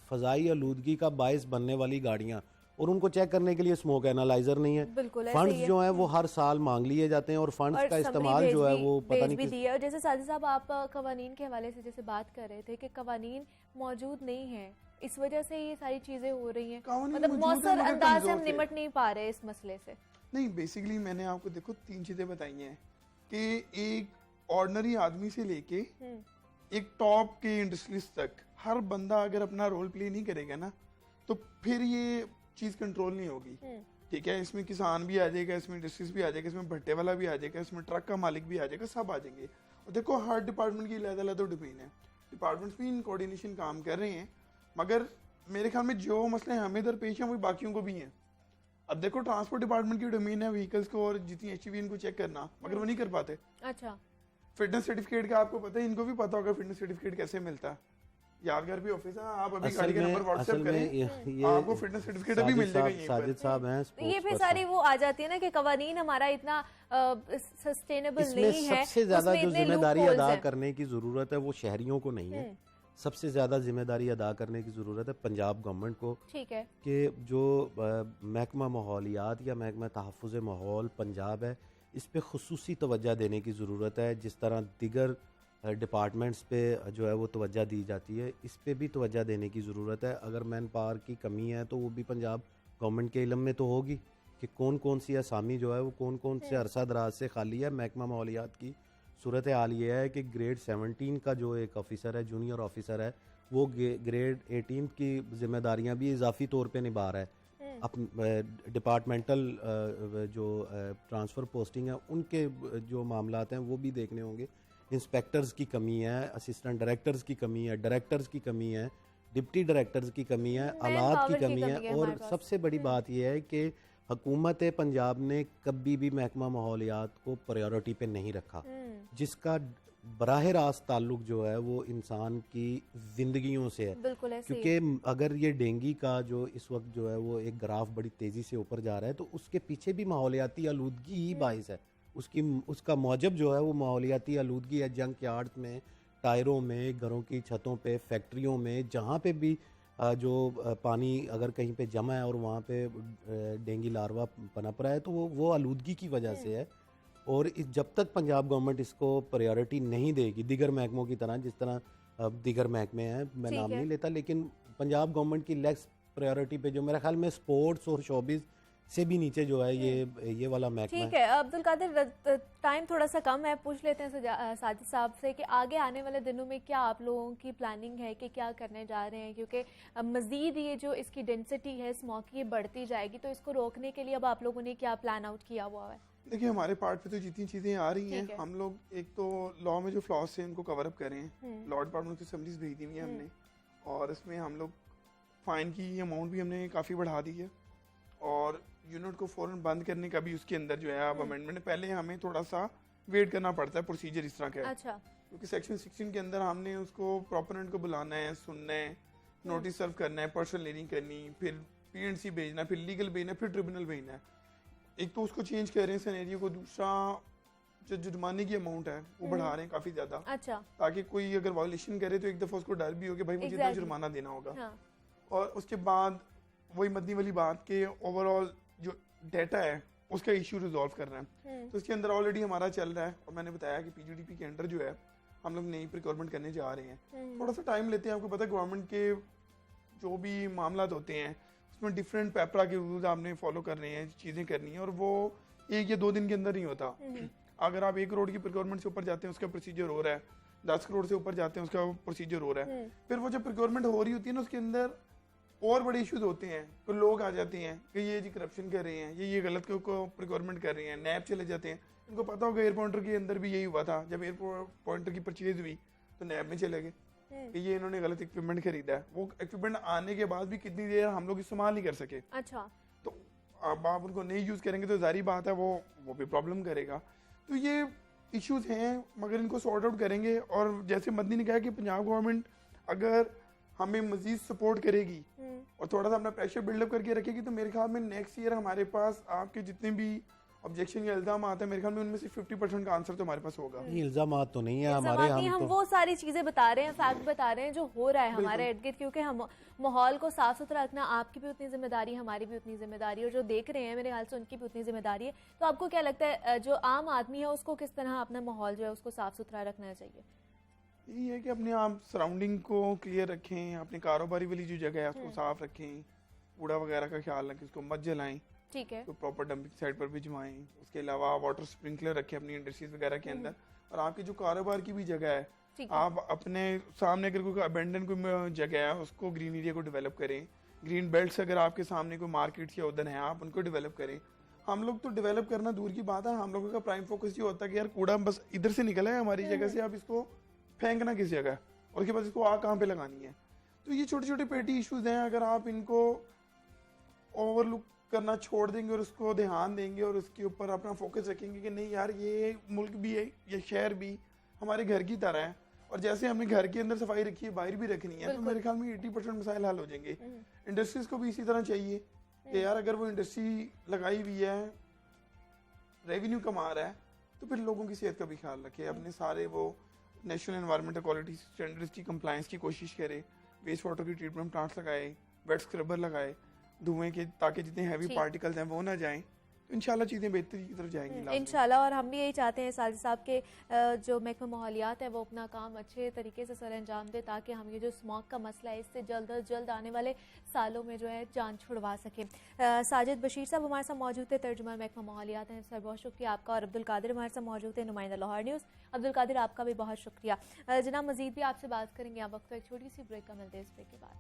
फजाई आलूदगी का बायस बनने वाली गाड़ियां, और उनको चेक करने के लिए स्मोक एनालाइजर नहीं है। फंड्स जो है वो हर साल मांग लिए जाते हैं और फंड्स का इस्तेमाल जो है वो पता नहीं किस। और जैसे साजिद साहब आप कवानीन के हवाले से जैसे बात कर रहे थे कि कवानीन मौजूद नहीं है, इस वजह से ये सारी चीजें हो रही हैं, मतलब मौसर अंदाज से हम निपट नहीं पा रहे इस मसले से। नहीं, बेसिकली मैंने आपको देखो 3 चीजें बताई हैं कि एक ऑर्डिनरी आदमी से लेके एक टॉप के इंडस्ट्रीज तक हर बंदा अगर अपना रोल प्ले नहीं करेगा ना तो फिर ये चीज कंट्रोल नहीं होगी। ठीक है, इसमें किसान भी आ जाएगा, इसमें इंडस्ट्रीज भी आ जाएगा, इसमें भट्टे वाला भी आ जाएगा, इसमें ट्रक का मालिक भी आ जाएगा, सब आ जाएंगे। और देखो हर डिपार्टमेंट की अलग-अलग डोमेन है, डिपार्टमेंट्स भी इन कोऑर्डिनेशन काम कर रहे हैं, मगर मेरे ख्याल में जो मसले हमें दरपेश हैं वो बाकियों को भी हैं। अब देखो ट्रांसपोर्ट डिपार्टमेंट की डोमेन है व्हीकल्स को और जितनी एचईवी इनको चेक करना, मगर वो नहीं कर पाते। अच्छा, फिटनेस सर्टिफिकेट का आपको पता है, इनको भी पता होगा फिटनेस सर्टिफिकेट कैसे मिलता है। यादगार भी ऑफिस है, आप अभी गाड़ी का नंबर व्हाट्सएप करें, आपको फिटनेस सर्टिफिकेट अभी मिल जाएगा। साजिद साहब हैं, ये फिर सारी वो आ जाती है ना कि कवानीन हमारा इतना सस्टेनेबल नहीं है। सबसे ज्यादा जो जिम्मेदारी अदा करने की जरूरत है वो शहरियों को नहीं है, सबसे ज़्यादा जिम्मेदारी अदा करने की ज़रूरत है पंजाब गवर्नमेंट को। ठीक है, कि जो महकमा माहौलियात या महकमा तहफ़्फ़ुज़ माहौल पंजाब है इस पे खुसूसी तवज्जो देने की ज़रूरत है। जिस तरह दिगर डिपार्टमेंट्स पे जो है वो तवज्जो दी जाती है, इस पे भी तवज्जो देने की ज़रूरत है। अगर मैन पावर की कमी है तो वो भी पंजाब गवर्नमेंट के इल्म में तो होगी कि कौन कौन सी असामी जो है वो कौन कौन से अरसा दराज से खाली है। महकमा माहौलियात की सूरत हाल ये है कि ग्रेड 17 का जो एक ऑफिसर है, जूनियर ऑफिसर है, वो ग्रेड 18 की जिम्मेदारियां भी इजाफी तौर पे निभा रहा है। अब डिपार्टमेंटल जो ट्रांसफ़र पोस्टिंग है उनके जो मामलात हैं वो भी देखने होंगे। इंस्पेक्टर्स की कमी है, असिस्टेंट डायरेक्टर्स की कमी है, डायरेक्टर्स की कमी है, डिप्टी डायरेक्टर्स की कमी है, मैन आलात पावर की की कमी कमी है, है और हमारे पास। सबसे बड़ी बात यह है कि हुकूमत पंजाब ने कभी भी महकमा माहौलियात को प्रायोरिटी पे नहीं रखा, जिसका बराह रास्त ताल्लुक जो है वो इंसान की जिंदगियों से है। बिल्कुल ऐसे ही। क्योंकि अगर ये डेंगू का जो इस वक्त जो है वो एक ग्राफ बड़ी तेज़ी से ऊपर जा रहा है, तो उसके पीछे भी माहौलियाती आलूदगी ही बाइस है। उसका मौजब जो है वो माहौलियाती आलूदगी है। जंक यार्ड्स में, टायरों में, घरों की छतों पे, फैक्ट्रियों में, जहाँ पे भी जो पानी अगर कहीं पे जमा है और वहाँ पे डेंगू लार्वा पनप रहा है, तो वो आलूदगी की वजह से है। और जब तक पंजाब गवर्नमेंट इसको प्रायोरिटी नहीं देगी, दीगर महकमों की तरह, जिस तरह दीगर महकमे हैं, मैं ठीक नाम है। नहीं लेता, लेकिन पंजाब गवर्नमेंट की लेक्स प्रायोरिटी पे जो मेरे ख्याल में स्पोर्ट्स और शोबिस से भी नीचे जो है ये वाला महकमा ठीक है। अब्दुल कादिर, टाइम थोड़ा सा कम है, पूछ लेते हैं साजिद साहब से कि आगे आने वाले दिनों में क्या आप लोगों की प्लानिंग है कि क्या करने जा रहे हैं, क्योंकि मज़ीद ये जो इसकी डेंसिटी है स्मॉग की बढ़ती जाएगी, तो इसको रोकने के लिए अब आप लोगों ने क्या प्लान आउट किया हुआ है? देखिए, हमारे पार्ट पे तो जितनी चीज़ें आ रही ठीक है। हैं, हम लोग एक तो लॉ में जो फ्लॉज हैं उनको कवर अप करें। लॉ डिपार्टमेंट की असम्बलीज भेज दी हुई है हमने, और इसमें हम लोग फ़ाइन की अमाउंट भी हमने काफ़ी बढ़ा दी है, और यूनिट को फ़ौरन बंद करने का भी उसके अंदर जो है अब अमेंडमेंट, पहले हमें थोड़ा सा वेट करना पड़ता है, प्रोसीजर इस तरह का है। अच्छा। क्योंकि सेक्शन 16 के अंदर हमने उसको प्रोपोनेंट को बुलाना है, सुनना है, नोटिस सर्व करना है, पर्सनल लीडिंग करनी, फिर पीएनसी भेजना, फिर लीगल भेजना, फिर ट्रिब्यूनल भेजना है। एक तो उसको चेंज कर रहे हैं सिनेरियो को, दूसरा जो जुर्माने की अमाउंट है वो बढ़ा रहे हैं काफ़ी ज़्यादा, अच्छा। ताकि कोई अगर वायलेशन करे तो एक दफ़ा उसको डर भी हो कि भाई मुझे इतना जुर्माना देना होगा। हाँ। और उसके बाद वही मदनी वाली बात के ओवरऑल जो डेटा है उसका इशू रिजॉल्व करना है, तो इसके अंदर ऑलरेडी हमारा चल रहा है, और मैंने बताया कि पीजीडीपी के अंडर जो है हम लोग नई प्रिकॉर्मेंट करने जा रहे हैं। थोड़ा सा टाइम लेते हैं, आपको पता है गवर्नमेंट के जो भी मामला होते हैं उसमें डिफरेंट पेपरा के रूल्स आपने फॉलो करने हैं, चीज़ें करनी है, और वो 1 या 2 दिन के अंदर नहीं होता। अगर आप 1 करोड़ की प्रिकॉर्मेंट से ऊपर जाते हैं उसका प्रोसीजर हो रहा है, 10 करोड़ से ऊपर जाते हैं उसका प्रोसीजर हो रहा है, फिर वो जब प्रिकॉर्मेंट हो रही होती है ना उसके अंदर और बड़े इश्यूज होते हैं, तो लोग आ जाते हैं कि ये जी करप्शन कर रहे हैं, ये गलत को प्रिकॉर्मेंट कर रहे हैं, नैब चले जाते हैं। इनको पता होगा एयर पॉइंटर के अंदर भी यही हुआ था, जब एयर पॉइंटर की परचेज हुई तो नैब में चले गए कि ये इन्होंने गलत इक्विपमेंट खरीदा है। वो इक्विपमेंट आने के बाद भी कितनी देर हम लोग इस्तेमाल नहीं कर सके। अच्छा। तो अब आप उनको नहीं यूज़ करेंगे तो जारी बात है वो भी प्रॉब्लम करेगा। तो ये इश्यूज हैं, मगर इनको सॉर्ट आउट करेंगे। और जैसे मदनी ने कहा कि पंजाब गवर्नमेंट अगर हमें मजीद सपोर्ट करेगी और थोड़ा सा अपना प्रेशर बिल्डअप करके रखेगी, तो मेरे ख्याल में नेक्स्ट ईयर हमारे पास आपके जितने भी ऑब्जेक्शन या इल्जाम आते हैं, मेरे ख्याल में उनमें से 50% का आंसर तो हमारे पास होगा। नहीं, इल्जामात तो नहीं है हमारे, इल्जामात नहीं, हम वो सारी चीजें बता रहे हैं, फैक्ट बता रहे हैं जो हो रहा है हमारे इर्द गिर्द, क्योंकि हम माहौल को साफ सुथरा रखना आपकी भी उतनी जिम्मेदारी है, हमारी भी उतनी जिम्मेदारी है, और जो देख रहे हैं मेरे ख्याल से उनकी भी उतनी जिम्मेदारी है। तो आपको क्या लगता है जो आम आदमी है उसको किस तरह अपना माहौल जो है उसको साफ सुथरा रखना चाहिए? यही है कि अपने आप सराउंडिंग को क्लियर रखें, अपने कारोबारी वाली जो जगह है उसको साफ रखें, कूड़ा वगैरह का ख्याल रखें, उसको मत जलाएं, ठीक है, तो प्रॉपर डंपिंग साइट पर भी जमाएं। उसके अलावा वाटर स्प्रिंकलर रखें अपनी इंडस्ट्रीज वगैरह के अंदर। और आपकी जो कारोबार की भी जगह है, आप अपने सामने अगर कोई अबेंडन कोई जगह है उसको ग्रीन एरिया को डेवलप करें। ग्रीन बेल्ट्स अगर आपके सामने कोई मार्केट या उधर है आप उनको डेवलप करें। हम लोग तो डेवलप करना दूर की बात है, हम लोगों का प्राइम फोकस ये होता है कि यार कूड़ा बस इधर से निकला है हमारी जगह से, आप इसको फेंकना किस जगह और उसके बाद इसको आग कहाँ पे लगानी है। तो ये छोटे छोटे पेटी इश्यूज हैं, अगर आप इनको ओवरलुक करना छोड़ देंगे और उसको ध्यान देंगे और उसके ऊपर अपना फोकस रखेंगे कि नहीं यार ये मुल्क भी है, ये शहर भी हमारे घर की तरह है, और जैसे हमने घर के अंदर सफाई रखी है बाहर भी रखनी है, तो मेरे ख्याल में 80% मसाइल हल हो जाएंगे। इंडस्ट्रीज को भी इसी तरह चाहिए कि यार अगर वो इंडस्ट्री लगाई हुई है, रेवेन्यू कमा रहा है, तो फिर लोगों की सेहत का भी ख्याल रखे, अपने सारे वो नेशनल एनवायरमेंटल क्वालिटी स्टैंडर्ड्स की कंप्लायंस की कोशिश करे, वेस्ट वाटर की ट्रीटमेंट प्लांट्स लगाए, वेट स्क्रबर लगाए धुएं के, ताकि जितने हैवी पार्टिकल्स हैं वो ना जाएं, तो इंशाल्लाह चीज़ें बेहतरी की तरफ जाएंगी इंशाल्लाह। और हम भी यही चाहते हैं साजिद साहब के जो महकमा माहौलियात है वो अपना काम अच्छे तरीके से सर अंजाम दे, ताकि हम ये जो स्मॉग का मसला है इससे जल्द अज जल्द आने वाले सालों में जो है जान छुड़वा सकें। साजिद बशीर साहब हमारे साथ मौजूद थे, तर्जुमान महकमा माहौलियात हैं, सर बहुत शुक्रिया आपका। और अब्दुल कादिर हमारे साथ मौजूद थे, नुमाइंदा लाहौर न्यूज़। अब्दुल कादिर आपका भी बहुत शुक्रिया। जनाब मजीद भी आपसे बात करेंगे, आप वक्त एक छोटी सी ब्रेक का मिलते हैं, इस ब्रेक के बाद।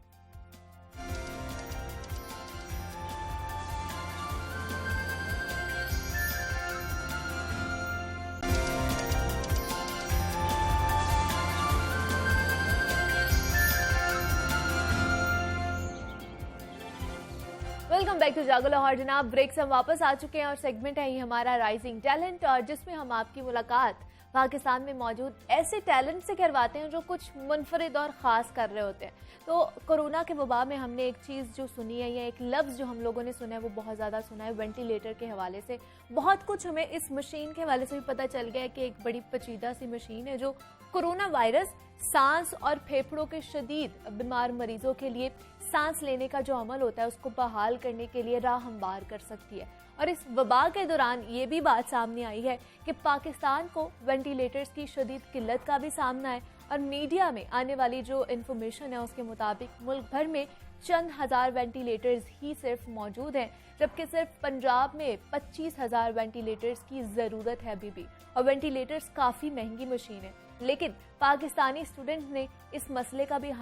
वेलकम बैक टू जागो लाहौर। जनाब, ब्रेक से हम वापस आ चुके हैं और सेगमेंट है ये हमारा राइजिंग टैलेंट, और जिसमें हम आपकी मुलाकात पाकिस्तान में मौजूद ऐसे टैलेंट से करवाते हैं जो कुछ मुनफरिद और ख़ास कर रहे होते हैं। तो कोरोना के वबा में हमने एक चीज़ जो सुनी है या एक लफ्ज़ जो हम लोगों ने सुना है वो बहुत ज़्यादा सुना है वेंटिलेटर के हवाले से। बहुत कुछ हमें इस मशीन के हवाले से भी पता चल गया है कि एक बड़ी पेचीदा सी मशीन है जो कोरोना वायरस, सांस और फेफड़ों के शदीद बीमार मरीजों के लिए सांस लेने का जो अमल होता है उसको बहाल करने के लिए राह हमवार कर सकती है। और इस वबा के दौरान ये भी बात सामने आई है कि पाकिस्तान को वेंटिलेटर्स की शदीद किल्लत का भी सामना है, और मीडिया में आने वाली जो इन्फॉर्मेशन है उसके मुताबिक मुल्क भर में चंद हज़ार वेंटिलेटर्स ही सिर्फ मौजूद हैं, जबकि सिर्फ पंजाब में 25,000 वेंटिलेटर्स की ज़रूरत है अभी भी। और वेंटिलेटर्स काफ़ी महंगी मशीन है, लेकिन पाकिस्तानी स्टूडेंट्स ने इस मसले का भी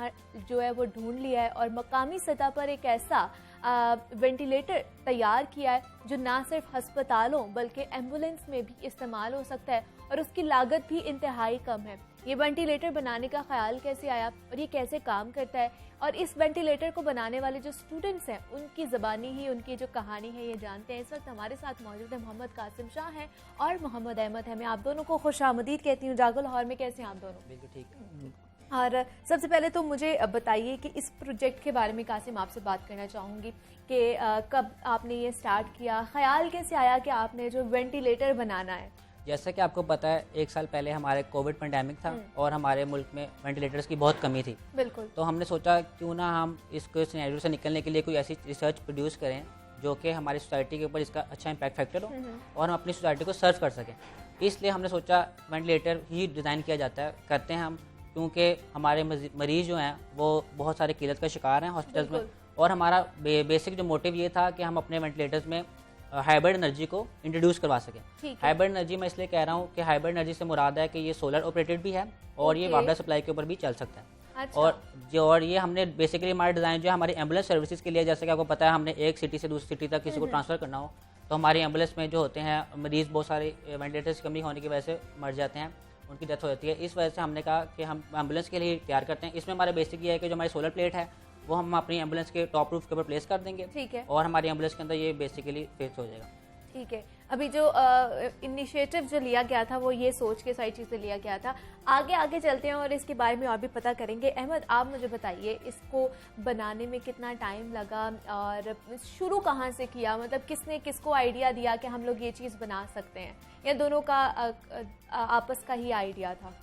जो है वो ढूंढ लिया है और मकामी सतह पर एक ऐसा वेंटिलेटर तैयार किया है जो ना सिर्फ हस्पतालों बल्कि एम्बुलेंस में भी इस्तेमाल हो सकता है, और उसकी लागत भी इंतहाई कम है। ये वेंटिलेटर बनाने का ख्याल कैसे आया और ये कैसे काम करता है, और इस वेंटिलेटर को बनाने वाले जो स्टूडेंट्स हैं उनकी ज़बानी ही उनकी जो कहानी है ये जानते हैं। इस वक्त हमारे साथ मौजूद है मोहम्मद कासिम शाह हैं और मोहम्मद अहमद है। मैं आप दोनों को खुशामदीद कहती हूँ जागो लाहौर में। कैसे हैं आप दोनों? बिल्कुल ठीक। और सबसे पहले तो मुझे बताइए कि इस प्रोजेक्ट के बारे में कासिम आपसे बात करना चाहूँगी कि कब आपने ये स्टार्ट किया, ख्याल कैसे आया कि आपने जो वेंटिलेटर बनाना है? जैसा कि आपको पता है 1 साल पहले हमारे कोविड पेंडेमिक था और हमारे मुल्क में वेंटिलेटर्स की बहुत कमी थी। बिल्कुल। तो हमने सोचा क्यों ना हम इसको सिनेरियो से निकलने के लिए कोई ऐसी रिसर्च प्रोड्यूस करें जो कि हमारी सोसाइटी के ऊपर इसका अच्छा इम्पैक्ट फैक्टर हो और हम अपनी सोसाइटी को सर्व कर सकें। इसलिए हमने सोचा वेंटिलेटर ही डिज़ाइन किया करते हैं हम, क्योंकि हमारे मरीज़ जो हैं वो बहुत सारे किल्लत का शिकार हैं हॉस्पिटल्स में, और हमारा बेसिक जो मोटिव ये था कि हम अपने वेंटिलेटर्स में हाइब्रिड एनर्जी को इंट्रोड्यूस करवा सकें। हाइब्रिड एनर्जी मैं इसलिए कह रहा हूँ कि हाइब्रिड एनर्जी से मुराद है कि ये सोलर ऑपरेटेड भी है और ये वाटर सप्लाई के ऊपर भी चल सकता है। अच्छा। और ये हमने बेसिकली हमारा डिज़ाइन जो है हमारी एम्बुलेंस सर्विसेज के लिए, जैसे कि आपको पता है हमने एक सिटी से दूसरी सिटी तक किसी को ट्रांसफ़र करना हो तो हमारी एम्बुलेंस में जो होते हैं मरीज़ बहुत सारे वेंटिलेटर्स की कमी होने की वजह से मर जाते हैं, उनकी डेथ हो जाती है। इस वजह से हमने कहा कि हम एम्बुलेंस के लिए तैयार करते हैं। इसमें हमारा बेसिक ये है कि जो हमारी सोलर प्लेट है वो हम अपनी एम्बुलेंस के टॉप रूफ के ऊपर प्लेस कर देंगे। ठीक है। और हमारी एम्बुलेंस के अंदर ये बेसिकली फिक्स हो जाएगा। ठीक है। अभी जो इनिशिएटिव जो लिया गया था वो ये सोच के सारी चीज़ें लिया गया था। आगे चलते हैं और इसके बारे में और भी पता करेंगे। अहमद, आप मुझे बताइए इसको बनाने में कितना टाइम लगा और शुरू कहाँ से किया, मतलब किसने किसको आइडिया दिया कि हम लोग ये चीज़ बना सकते हैं, या दोनों का आपस का ही आइडिया था?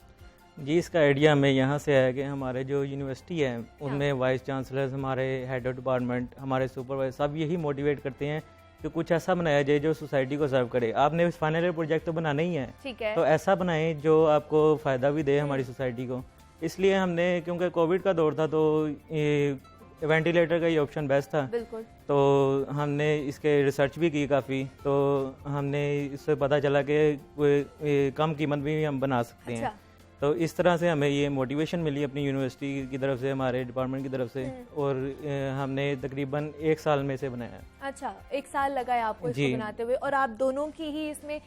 जी, इसका आइडिया हमें यहाँ से है कि हमारे जो यूनिवर्सिटी है उनमें वाइस चांसलर्स, हमारे हेड ऑफ डिपार्टमेंट, हमारे सुपरवाइजर सब यही मोटिवेट करते हैं कि कुछ ऐसा बनाया जाए जो सोसाइटी को सर्व करे। आपने फाइनल प्रोजेक्ट तो बनाना ही है, ठीक है, तो ऐसा बनाएं जो आपको फ़ायदा भी दे हमारी सोसाइटी को। इसलिए हमने, क्योंकि कोविड का दौर था तो वेंटिलेटर का ये ऑप्शन बेस्ट था। बिल्कुल। तो हमने इसके रिसर्च भी की काफ़ी, तो हमने इससे पता चला कि कम कीमत में भी हम बना सकते हैं। तो इस तरह से हमें ये मोटिवेशन मिली अपनी यूनिवर्सिटी की तरफ से, हमारे डिपार्टमेंट की तरफ से, और हमने तकरीबन 1 साल में से बनाया। अच्छा, 1 साल लगा है आपको इसको बनाते हुए, और आप दोनों की ही इसमें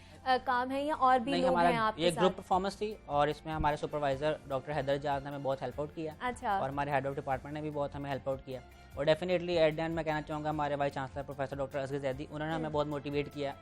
काम है या और भी लोग हैं आपके साथ? ये ग्रुप परफॉर्मेंस थी और इसमें हमारे सुपरवाइजर डॉक्टर हैदर जाद ने हमें बहुत हेल्प आउट किया। अच्छा। और हमारे हेड ऑफ डिपार्टमेंट ने भी बहुत हमें हेल्प आउट किया। और डेफिनेटली एट द एंड मैं कहना चाहूँगा हमारे vice chancellor professor doctor Asghar Zaidi, उन्होंने हमें बहुत मोटिवेट किया।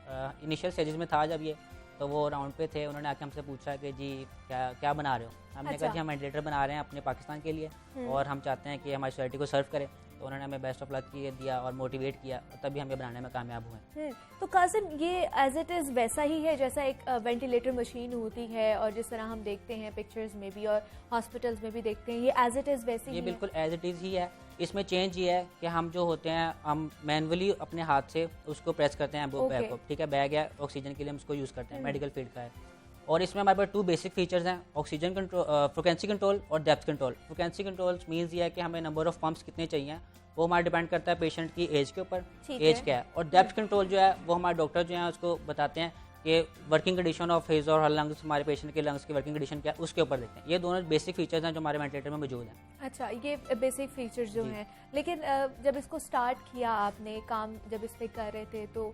इनिशियल स्टेजेस में था जब ये, तो वो राउंड पे थे, उन्होंने आके हमसे पूछा कि जी क्या बना रहे हो। हमने कहा जी हम वेंटिलेटर बना रहे हैं अपने पाकिस्तान के लिए और हम चाहते हैं कि हमारी सोसाइटी को सर्व करें। तो उन्होंने हमें बेस्ट ऑफ लक दिया और मोटिवेट किया, तभी हम ये बनाने में कामयाब हुए। तो कासिम, ये एज इट इज़ वैसा ही है जैसा एक वेंटिलेटर मशीन होती है, और जिस तरह हम देखते हैं पिक्चर्स में भी और हॉस्पिटल्स में भी देखते हैं, ये एज इट इज़ वैसे ही? ये बिल्कुल एज इट इज़ ही है। इसमें चेंज ये है कि हम जो होते हैं हम मैनुअली अपने हाथ से उसको प्रेस करते हैं बैग को। ठीक है, बैग है ऑक्सीजन के लिए हम उसको यूज़ करते हैं, मेडिकल फील्ड का है। और इसमें हमारे पास 2 बेसिक फीचर्स हैं, ऑक्सीजन कंट्रोल, फ्रीक्वेंसी कंट्रोल और depth control. Frequency control means ये है कि हमें नंबर ऑफ पंप्स कितने चाहिए, वो हमारा डिपेंड करता है पेशेंट की एज के ऊपर, एज क्या है। और डेप्थ कंट्रोल जो है वो हमारे डॉक्टर जो हैं उसको बताते हैं कि वर्किंग कंडीशन ऑफ हिज और हर लंग्स, हमारे पेशेंट के लंग्स की वर्किंग कंडीशन क्या है उसके ऊपर देखते हैं। ये दोनों बेसिक फीचर्स हैं जो हमारे वेंटिलेटर में मौजूद हैं। अच्छा, ये बेसिक फीचर्स जो हैं, लेकिन जब इसको स्टार्ट किया आपने, काम जब इस पर कर रहे थे, तो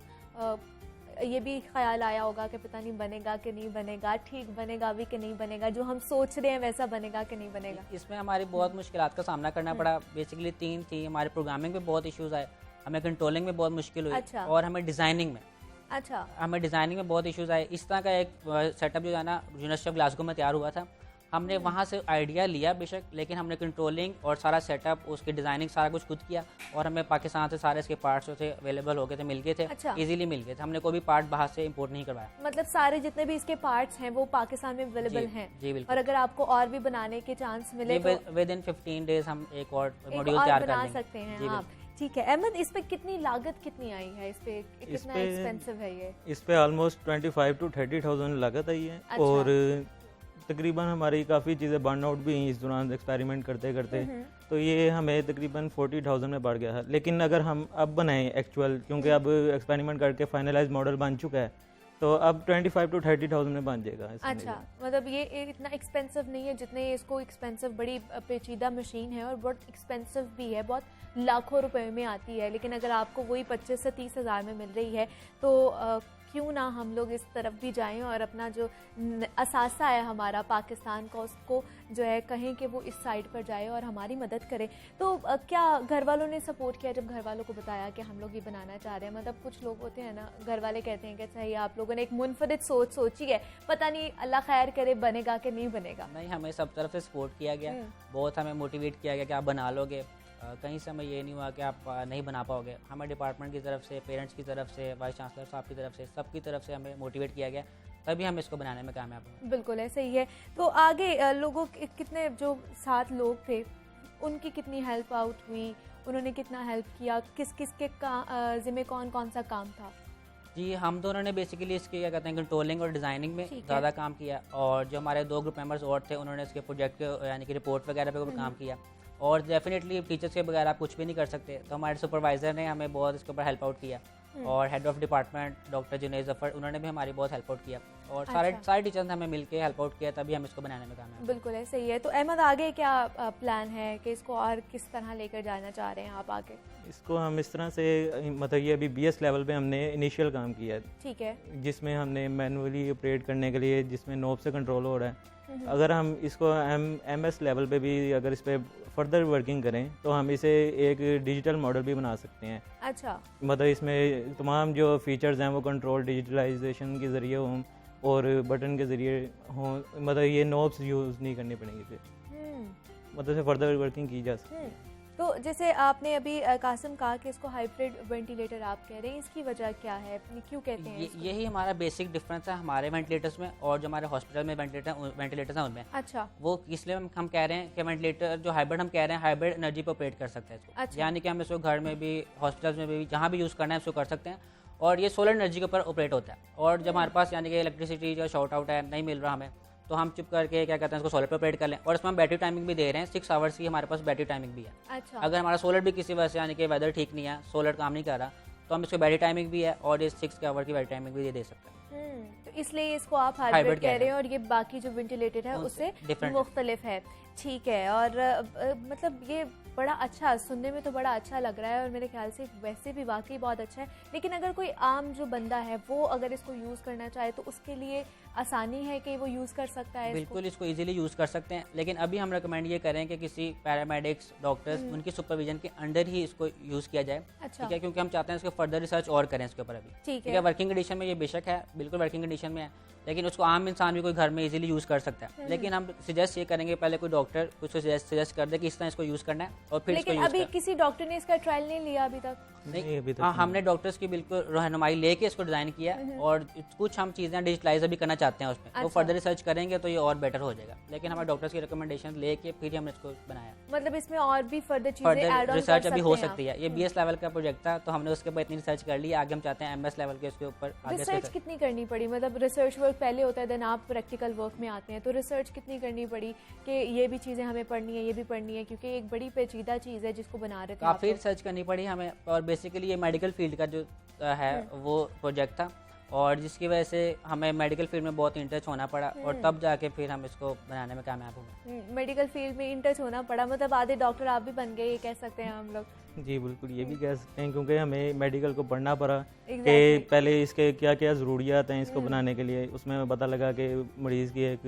ये भी ख्याल आया होगा कि पता नहीं बनेगा कि नहीं बनेगा, ठीक बनेगा भी कि नहीं बनेगा, जो हम सोच रहे हैं वैसा बनेगा कि नहीं बनेगा? इसमें हमारी बहुत मुश्किलात का सामना करना पड़ा। बेसिकली 3 थी, हमारे प्रोग्रामिंग पे बहुत इश्यूज आए हमें कंट्रोलिंग में बहुत मुश्किल हुई। अच्छा। और हमें डिज़ाइनिंग में बहुत इश्यूज आए। इस तरह का एक सेटअप जो है ना यूनिवर्सिटी ऑफ ग्लासगो में तैयार हुआ था, हमने वहाँ से आइडिया लिया बेशक, लेकिन हमने कंट्रोलिंग और सारा सेटअप, उसकी डिज़ाइनिंग सारा कुछ खुद किया। और हमें पाकिस्तान से सारे इसके पार्ट्स जो थे अवेलेबल हो गए थे, मिल गए थे। अच्छा। इजीली मिल गए थे, हमने कोई भी पार्ट बाहर से इंपोर्ट नहीं करवाया। मतलब सारे जितने भी इसके पार्ट्स हैं वो पाकिस्तान में अवेलेबल हैं। जी बिल्कुल। और अगर आपको और भी बनाने के चांस मिले तो विद इन 15 डेज हम एक और एक मॉड्यूल और तैयार बना कर लेंगे। सकते हैं जी आप। ठीक है अहमद, इस पे कितनी लागत कितनी आई है? इस पे कितना एक्सपेंसिव है ये? इस पे ऑलमोस्ट 25 to 30,000 लागत आई है। अच्छा। और तकरीबन हमारी काफ़ी चीज़ें बर्न आउट भी हुई इस दौरान एक्सपेरिमेंट करते करते, तो ये हमें तकरीबन 40,000 में बढ़ गया है। लेकिन अगर हम अब बनाएं एक्चुअल, क्योंकि अब एक्सपेरिमेंट करके फाइनलाइज मॉडल बन चुका है, तो अब 25 to 30,000 में बन जाएगा। अच्छा, मतलब ये इतना एक्सपेंसिव नहीं है जितने इसको एक्सपेंसिव, बड़ी पेचीदा मशीन है और बहुत एक्सपेंसिव भी है, बहुत लाखों रुपए में आती है। लेकिन अगर आपको वही 25 से 30 हज़ार में मिल रही है तो क्यों ना हम लोग इस तरफ भी जाएं और अपना जो असासा है हमारा पाकिस्तान का, उसको जो है कहें कि वो इस साइड पर जाए और हमारी मदद करे। तो क्या घर वालों ने सपोर्ट किया जब घर वालों को बताया कि हम लोग ये बनाना चाह रहे हैं? मतलब कुछ लोग होते हैं ना, घर वाले कहते हैं कि चाहिए आप लोगों ने एक मुनफरिद सोच सोची है, पता नहीं अल्लाह खैर करे बनेगा कि नहीं बनेगा। नहीं, हमें सब तरफ से सपोर्ट किया गया, बहुत हमें मोटिवेट किया गया कि आप बना लोगे। कहीं से हमें ये नहीं हुआ कि आप नहीं बना पाओगे। हमें डिपार्टमेंट की तरफ से, पेरेंट्स की तरफ से, वाइस चांसलर साहब की तरफ से, सबकी तरफ से हमें मोटिवेट किया गया, तभी हम इसको बनाने में कामयाब हुए। बिल्कुल ऐसे ही है। तो आगे लोगों के कितने जो 7 लोग थे उनकी कितनी हेल्प आउट हुई, उन्होंने कितना हेल्प किया, किस किस के ज़िम्मे कौन कौन सा काम था? जी, हम दोनों ने बेसिकली इसके क्या कहते हैं कंट्रोलिंग और डिज़ाइनिंग में ज़्यादा काम किया। और जो हमारे 2 ग्रुप मेंबर्स और थे, उन्होंने इसके प्रोजेक्ट के यानी कि रिपोर्ट वगैरह पे भी काम किया। और डेफिनेटली टीचर्स के बगैर आप कुछ भी नहीं कर सकते, तो हमारे सुपरवाइज़र ने हमें बहुत इसके ऊपर हेल्प आउट किया। और head of department doctor Junaid Zafar, उन्होंने भी हमारी बहुत हेल्प आउट किया। और सारे टीचर्स ने हमें मिलकर हेल्प आउट किया, तभी हम इसको बनाने में कामयाब। बिल्कुल ऐसे ही है। तो अहमद, आगे क्या प्लान है कि इसको और किस तरह लेकर जाना चाह रहे हैं आप आगे? इसको हम इस तरह से, मतलब ये अभी BS लेवल पे हमने इनिशियल काम किया है। ठीक है। जिसमें हमने मैनुअली ऑपरेट करने के लिए, जिसमें नोब से कंट्रोल हो रहा है। अगर हम इसको MS लेवल पे भी अगर इस पे फर्दर वर्किंग करें तो हम इसे एक डिजिटल मॉडल भी बना सकते हैं। अच्छा। मतलब इसमें तमाम जो फीचर्स हैं वो कंट्रोल डिजिटलाइजेशन के ज़रिए हों और बटन के ज़रिए हों, मतलब ये नोब्स यूज़ नहीं करनी पड़ेंगी फिर, मतलब से फर्दर वर्किंग की जा सकती है। तो जैसे आपने अभी कासिम कहा कि इसको हाइब्रिड वेंटिलेटर आप कह रहे हैं, इसकी वजह क्या है, क्यों कहते हैं इसको? यही हमारा बेसिक डिफरेंस है हमारे वेंटिलेटर्स में और जो हमारे हॉस्पिटल में वेंटिलेटर्स हैं उनमें। अच्छा। वो इसलिए हम कह रहे हैं कि वेंटिलेटर जो हाइब्रिड हम कह रहे हैं, हाइब्रिड एनर्जी पर ऑपरेट कर सकते हैं इसको। अच्छा। यानी कि हम इसको घर में भी, हॉस्पिटल्स में भी, जहाँ भी यूज़ करना है उसको कर सकते हैं। और ये सोलर एनर्जी के ऊपर ऑपरेट होता है। और जब हमारे पास यानी कि इलेक्ट्रिसिटी जो शॉर्ट आउट है, नहीं मिल रहा हमें, तो हम चुप करके क्या कहते हैं इसको सोलर पे ऑपरेट कर लें। और इसमें हम बैटरी टाइमिंग भी दे रहे हैं, 6 आवर्स की हमारे पास बैटरी टाइमिंग भी है। अच्छा। अगर हमारा सोलर भी किसी वजह से यानी कि वेदर ठीक नहीं है, सोलर काम नहीं कर रहा, तो हम इसको बैटरी टाइमिंग भी है और ये 6 आवर की बैटरी टाइमिंग भी दे सकते हैं। तो इसलिए इसको आप हाइब्रिड कह रहे हैं और ये बाकी जो वेंटिलेटर है उससे मुख्तलिफ है। ठीक है। और मतलब ये बड़ा अच्छा, सुनने में तो बड़ा अच्छा लग रहा है और मेरे ख्याल से वैसे भी वाकई बहुत अच्छा है। लेकिन अगर कोई आम जो बंदा है वो अगर इसको यूज़ करना चाहे तो उसके लिए आसानी है कि वो यूज़ कर सकता है? बिल्कुल, इसको इजीली यूज़ कर सकते हैं। लेकिन अभी हम रिकमेंड ये करें कि किसी पैरामेडिक्स, डॉक्टर्स, उनकी सुपरविजन के अंडर ही इसको यूज़ किया जाए। अच्छा। ठीक है, क्योंकि हम चाहते हैं इसको फर्दर रिसर्च और करें इसके ऊपर अभी। ठीक है। वर्किंग कंडीशन में ये बेशक है, बिल्कुल वर्किंग कंडीशन में है, लेकिन उसको आम इंसान भी कोई घर में इजीली यूज़ कर सकता है। लेकिन हम सजेस्ट ये करेंगे पहले कोई डॉक्टर कुछ सजेस्ट कर दे कि इस तरह इसको यूज़ करना है और फिर इसको यूज़ अभी किसी डॉक्टर ने इसका ट्रायल नहीं लिया अभी तक? नहीं, अभी तक हाँ, हमने डॉक्टर्स की बिल्कुल रहनुमाई लेके इसको डिज़ाइन किया और कुछ हम चीज़ें डिजिटलाइज अभी करना चाहते हैं उसमें। वो फर्दर रिसर्च करेंगे तो ये और बेटर हो जाएगा। लेकिन हमारे डॉक्टर्स की रिकमेंडेशन लेके फिर हमने इसको बनाया। मतलब इसमें और भी फर्दर चीजें ऐड ऑन रिसर्च अभी हो सकती है। ये BS लेवल का प्रोजेक्ट था तो हमने उसके ऊपर इतनी रिसर्च कर ली। आगे हम चाहते हैं MS लेवल के उसके ऊपर आगे रिसर्च कितनी करनी पड़ी? मतलब रिसर्च वर्क पहले होता है, देन आप प्रैक्टिकल वर्क में आते हैं, तो रिसर्च कितनी करनी पड़ी कि ये भी चीज़ें हमें पढ़नी है, ये भी पढ़नी है, क्योंकि एक बड़ी पेचीदा चीज़ है जिसको बना रहे थे। काफ़ी रिसर्च करनी पड़ी हमें। और बेसिकली ये मेडिकल फील्ड का जो है वो प्रोजेक्ट था और जिसकी वजह से हमें मेडिकल फील्ड में बहुत इंटरेस्ट होना पड़ा और तब जाके फिर हम इसको बनाने में कामयाब हुए। मेडिकल फील्ड में इंटरेस्ट होना पड़ा, मतलब आधे डॉक्टर आप भी बन गए, ये कह सकते हैं हम लोग। जी बिल्कुल, ये भी कह सकते हैं, क्योंकि हमें मेडिकल को पढ़ना पड़ा कि पहले इसके क्या क्या ज़रूरियात हैं इसको बनाने के लिए। उसमें हमें पता लगा कि मरीज़ की एक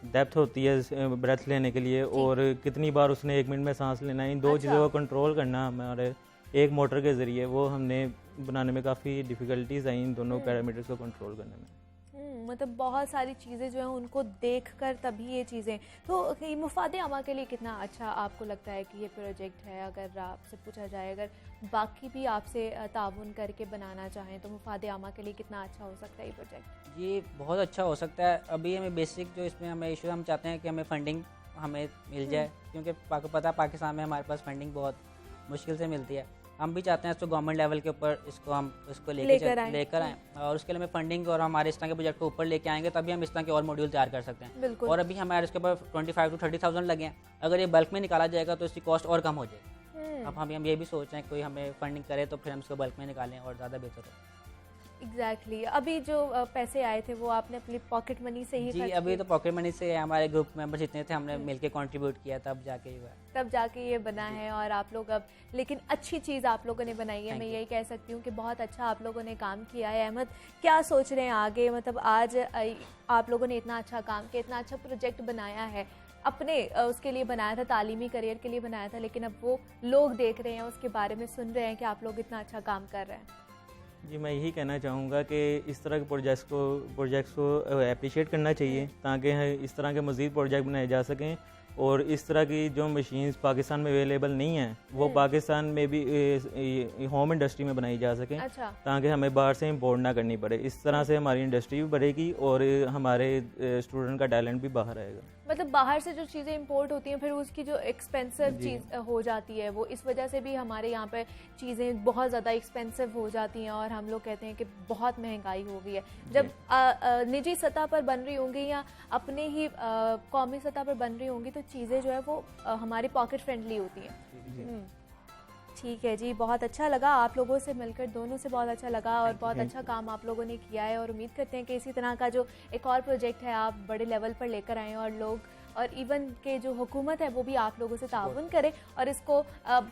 डेप्थ होती है ब्रेथ लेने के लिए और कितनी बार उसने 1 मिनट में सांस लेना है। इन 2 चीज़ों को कंट्रोल करना हमारे एक मोटर के ज़रिए, वो हमने बनाने में काफ़ी डिफ़िकल्टीज आई इन दोनों पैरामीटर्स को कंट्रोल करने में। मतलब बहुत सारी चीज़ें जो हैं उनको देखकर तभी ये चीज़ें, तो ये मुफादे आमा के लिए कितना अच्छा आपको लगता है कि ये प्रोजेक्ट है? अगर आपसे पूछा जाए, अगर बाकी भी आपसे ताउन करके बनाना चाहें तो मुफादे आमा के लिए कितना अच्छा हो सकता है ये प्रोजेक्ट? ये बहुत अच्छा हो सकता है। अभी हमें बेसिक जो इसमें हमें इशू, हम चाहते हैं कि हमें फंडिंग हमें मिल जाए, क्योंकि पता है पाकिस्तान में हमारे पास फंडिंग बहुत मुश्किल से मिलती है। हम भी चाहते हैं इसको गवर्नमेंट लेवल के ऊपर इसको लेकर आएँ, और उसके लिए हमें फंडिंग और हमारे इस तरह के प्रोजेक्ट को ऊपर लेके आएंगे, तभी हम इस तरह के और मॉड्यूल तैयार कर सकते हैं। और अभी हमारे इसके ऊपर 25 to 30,000 लगे हैं। अगर ये बल्क में निकाला जाएगा तो इसकी कॉस्ट और कम हो जाएगी। अब हम ये भी सोच रहे हैं कोई हमें फंडिंग करे तो फिर हम इसको बल्क में निकालें और ज़्यादा बेहतर हो। एग्जैक्टली अभी जो पैसे आए थे वो आपने अपनी पॉकेट मनी से ही जी, अभी तो पॉकेट मनी से हमारे ग्रुप मेंबर जितने थे हमने मिलके कंट्रीब्यूट किया, तब जाके ये बना है। और आप लोग अब, लेकिन अच्छी चीज़ आप लोगों ने बनाई है, मैं यही कह सकती हूँ कि बहुत अच्छा आप लोगों ने काम किया है। अहमद, क्या सोच रहे हैं आगे? मतलब आज आप लोगों ने इतना अच्छा काम किया, इतना अच्छा प्रोजेक्ट बनाया है, अपने उसके लिए बनाया था, तालीमी करियर के लिए बनाया था, लेकिन अब वो लोग देख रहे हैं, उसके बारे में सुन रहे हैं कि आप लोग इतना अच्छा काम कर रहे हैं। जी, मैं यही कहना चाहूँगा कि इस तरह के प्रोजेक्ट्स को अप्रिशिएट करना चाहिए, ताकि इस तरह के मज़ीद प्रोजेक्ट बनाए जा सकें। और इस तरह की जो मशीन्स पाकिस्तान में अवेलेबल नहीं हैं, वो पाकिस्तान में भी होम इंडस्ट्री में बनाई जा सकें। अच्छा। ताकि हमें बाहर से इंपोर्ट ना करनी पड़े। इस तरह से हमारी इंडस्ट्री भी बढ़ेगी और हमारे स्टूडेंट का टैलेंट भी बाहर आएगा। मतलब बाहर से जो चीज़ें इंपोर्ट होती हैं फिर उसकी जो एक्सपेंसिव चीज़ हो जाती है, वो इस वजह से भी हमारे यहाँ पे चीज़ें बहुत ज़्यादा एक्सपेंसिव हो जाती हैं और हम लोग कहते हैं कि बहुत महंगाई हो गई है। जब निजी सतह पर बन रही होंगी या अपने ही कौमी सतह पर बन रही होंगी तो चीज़ें जो है वो हमारी पॉकेट फ्रेंडली होती हैं। ठीक है जी, बहुत अच्छा लगा आप लोगों से मिलकर, दोनों से बहुत अच्छा लगा और बहुत अच्छा काम आप लोगों ने किया है। और उम्मीद करते हैं कि इसी तरह का जो एक और प्रोजेक्ट है आप बड़े लेवल पर लेकर आएँ और लोग और इवन के जो हुकूमत है वो भी आप लोगों से ताउन करे और इसको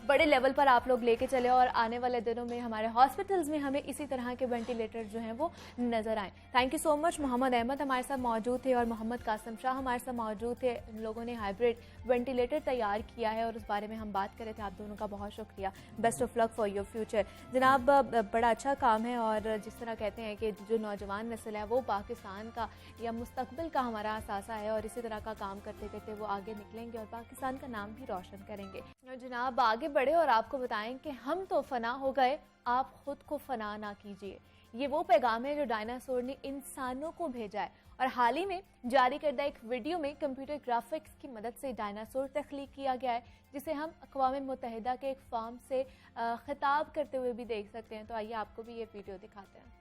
बड़े लेवल पर आप लोग लेके चले और आने वाले दिनों में हमारे हॉस्पिटल्स में हमें इसी तरह के वेंटिलेटर जो हैं वो नज़र आएँ। Thank you so much. Mohammad Ahmed हमारे साथ मौजूद थे और मोहम्मद कासिम शाह हमारे साथ मौजूद थे। इन लोगों ने हाइब्रिड वेंटिलेटर तैयार किया है और उस बारे में हम बात कर रहे थे। आप दोनों का बहुत शुक्रिया। Best of luck for your future जनाब। बड़ा अच्छा काम है और जिस तरह कहते हैं कि जो नौजवान नस्ल है वो पाकिस्तान का या मुस्तकबिल का हमारा असासा है और इसी तरह का काम करते करते वो आगे निकलेंगे और पाकिस्तान का नाम भी रोशन करेंगे। जनाब आगे बढ़े और आपको बताएं कि हम तो फना हो गए, आप खुद को फना ना कीजिए। ये वो पैगाम है जो डायनासोर ने इंसानों को भेजा है और हाल ही में जारी करदा एक वीडियो में कंप्यूटर ग्राफिक्स की मदद से डायनासोर तख्लीक किया गया है जिसे हम अक़वाम मुत्तहिदा के एक फार्म से खिताब करते हुए भी देख सकते हैं। तो आइए आपको भी ये वीडियो दिखाते हैं।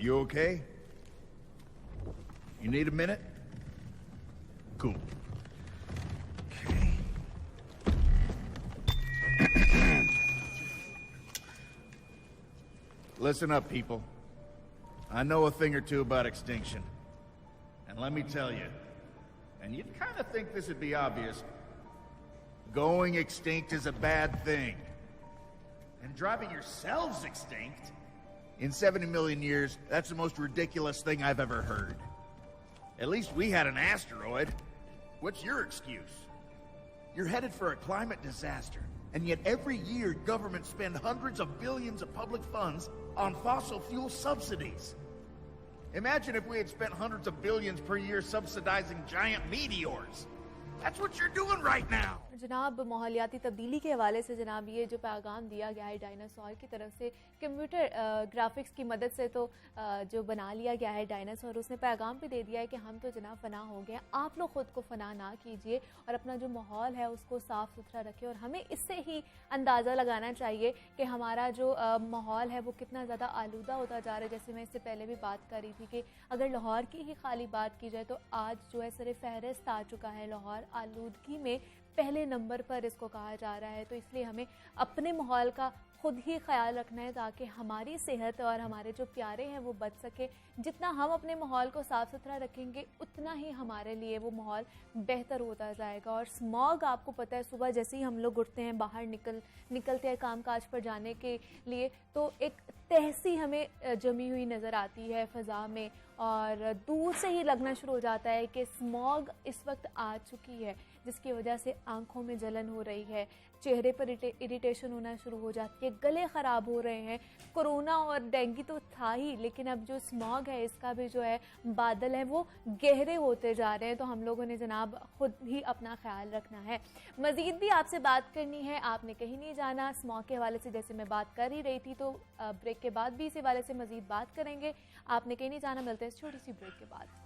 You okay? You need a minute? Cool. Okay. Listen up, people. I know a thing or two about extinction. And let me tell you, and you'd kind of think this would be obvious, going extinct is a bad thing. And driving yourselves extinct? In 70 million years, that's the most ridiculous thing I've ever heard. At least we had an asteroid. What's your excuse? You're headed for a climate disaster, and yet every year governments spend hundreds of billions of public funds on fossil fuel subsidies. Imagine if we had spent hundreds of billions per year subsidizing giant meteors. That's what you're doing right now. जनाब माहौलियाती तब्दीली के हवाले से जनाब ये जो पैगाम दिया गया है डायनासोर की तरफ से कंप्यूटर ग्राफिक्स की मदद से तो जो बना लिया गया है डायनासोर, उसने पैगाम भी दे दिया है कि हम तो जनाब फना हो गए, आप लोग खुद को फना ना कीजिए और अपना जो माहौल है उसको साफ़ सुथरा रखें। और हमें इससे ही अंदाज़ा लगाना चाहिए कि हमारा जो माहौल है वो कितना ज़्यादा आलूदा होता जा रहा है। जैसे मैं इससे पहले भी बात कर रही थी कि अगर लाहौर की ही खाली बात की जाए तो आज जो है सर फहरिस्त आ चुका है, लाहौर आलूदगी में पहले नंबर पर इसको कहा जा रहा है। तो इसलिए हमें अपने माहौल का खुद ही ख्याल रखना है ताकि हमारी सेहत और हमारे जो प्यारे हैं वो बच सके। जितना हम अपने माहौल को साफ़ सुथरा रखेंगे उतना ही हमारे लिए वो माहौल बेहतर होता जाएगा। और स्मॉग आपको पता है, सुबह जैसे ही हम लोग उठते हैं बाहर निकलते हैं कामकाज पर जाने के लिए, तो एक तहसी हमें जमी हुई नज़र आती है फ़ज़ा में और दूर से ही लगना शुरू हो जाता है कि स्मॉग इस वक्त आ चुकी है, जिसकी वजह से आंखों में जलन हो रही है, चेहरे पर इरिटेशन होना शुरू हो जाती है, गले ख़राब हो रहे हैं। कोरोना और डेंगू तो था ही, लेकिन अब जो स्मॉग है इसका भी जो है बादल है वो गहरे होते जा रहे हैं। तो हम लोगों ने जनाब खुद ही अपना ख्याल रखना है। मज़ीद भी आपसे बात करनी है, आपने कहीं नहीं जाना। स्मॉग के हवाले से जैसे मैं बात कर ही रही थी, तो ब्रेक के बाद भी इस हवाले से मज़ीद बात करेंगे। आपने कहीं नहीं जाना, मिलते हैं छोटी सी ब्रेक के बाद।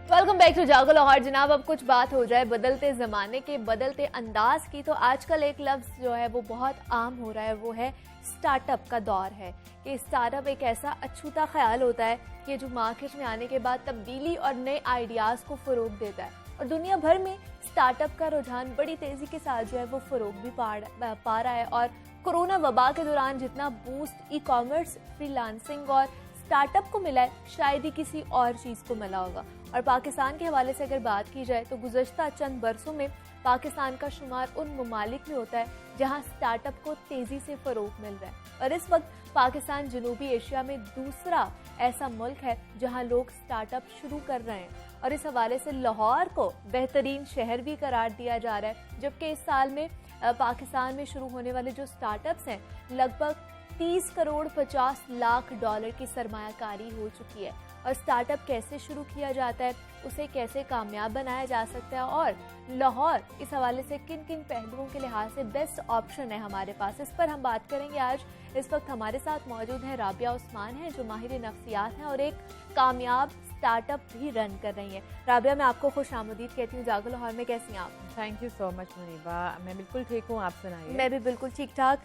वेलकम बैक टू जागो लाहौर। जनाब अब कुछ बात हो जाए बदलते ज़माने के, बदलते अंदाज की। तो आजकल एक लफ्ज़ जो है वो बहुत आम हो रहा है, वो है स्टार्टअप का दौर है। कि स्टार्टअप एक ऐसा अछूता ख्याल होता है कि जो मार्केट में आने के बाद तब्दीली और नए आइडियाज़ को फ़रोग देता है। और दुनिया भर में स्टार्टअप का रुझान बड़ी तेज़ी के साथ जो है वो फ़रोग भी पा रहा है। और कोरोना वबा के दौरान जितना बूस्ट ई कॉमर्स, फ्रीलांसिंग और स्टार्टअप को मिला है, शायद ही किसी और चीज़ को मिला होगा। और पाकिस्तान के हवाले से अगर बात की जाए तो गुज़श्ता चंद बरसों में पाकिस्तान का शुमार उन ममालिक में होता है जहां स्टार्टअप को तेज़ी से फ़रोग मिल रहा है। और इस वक्त पाकिस्तान जनूबी एशिया में दूसरा ऐसा मुल्क है जहां लोग स्टार्टअप शुरू कर रहे हैं। और इस हवाले से लाहौर को बेहतरीन शहर भी करार दिया जा रहा है, जबकि इस साल में पाकिस्तान में शुरू होने वाले जो स्टार्टअप्स हैं लगभग 30 करोड़ 50 लाख डॉलर की सरमायाकारी हो चुकी है। और स्टार्टअप कैसे शुरू किया जाता है, उसे कैसे कामयाब बनाया जा सकता है और लाहौर इस हवाले से किन किन पहलुओं के लिहाज से बेस्ट ऑप्शन है हमारे पास, इस पर हम बात करेंगे आज। इस वक्त हमारे साथ मौजूद हैं राबिया उस्मान हैं जो माहिर नफ्सियात हैं और एक कामयाब स्टार्टअप भी रन कर रही हैं। राबिया, मैं आपको खुश आमदीद कहती हूँ जागो लाहौर में। कैसी हैं आप? Thank you so much Muniba, मैं बिल्कुल ठीक हूँ, आप सुनाइए। मैं भी बिल्कुल ठीक ठाक।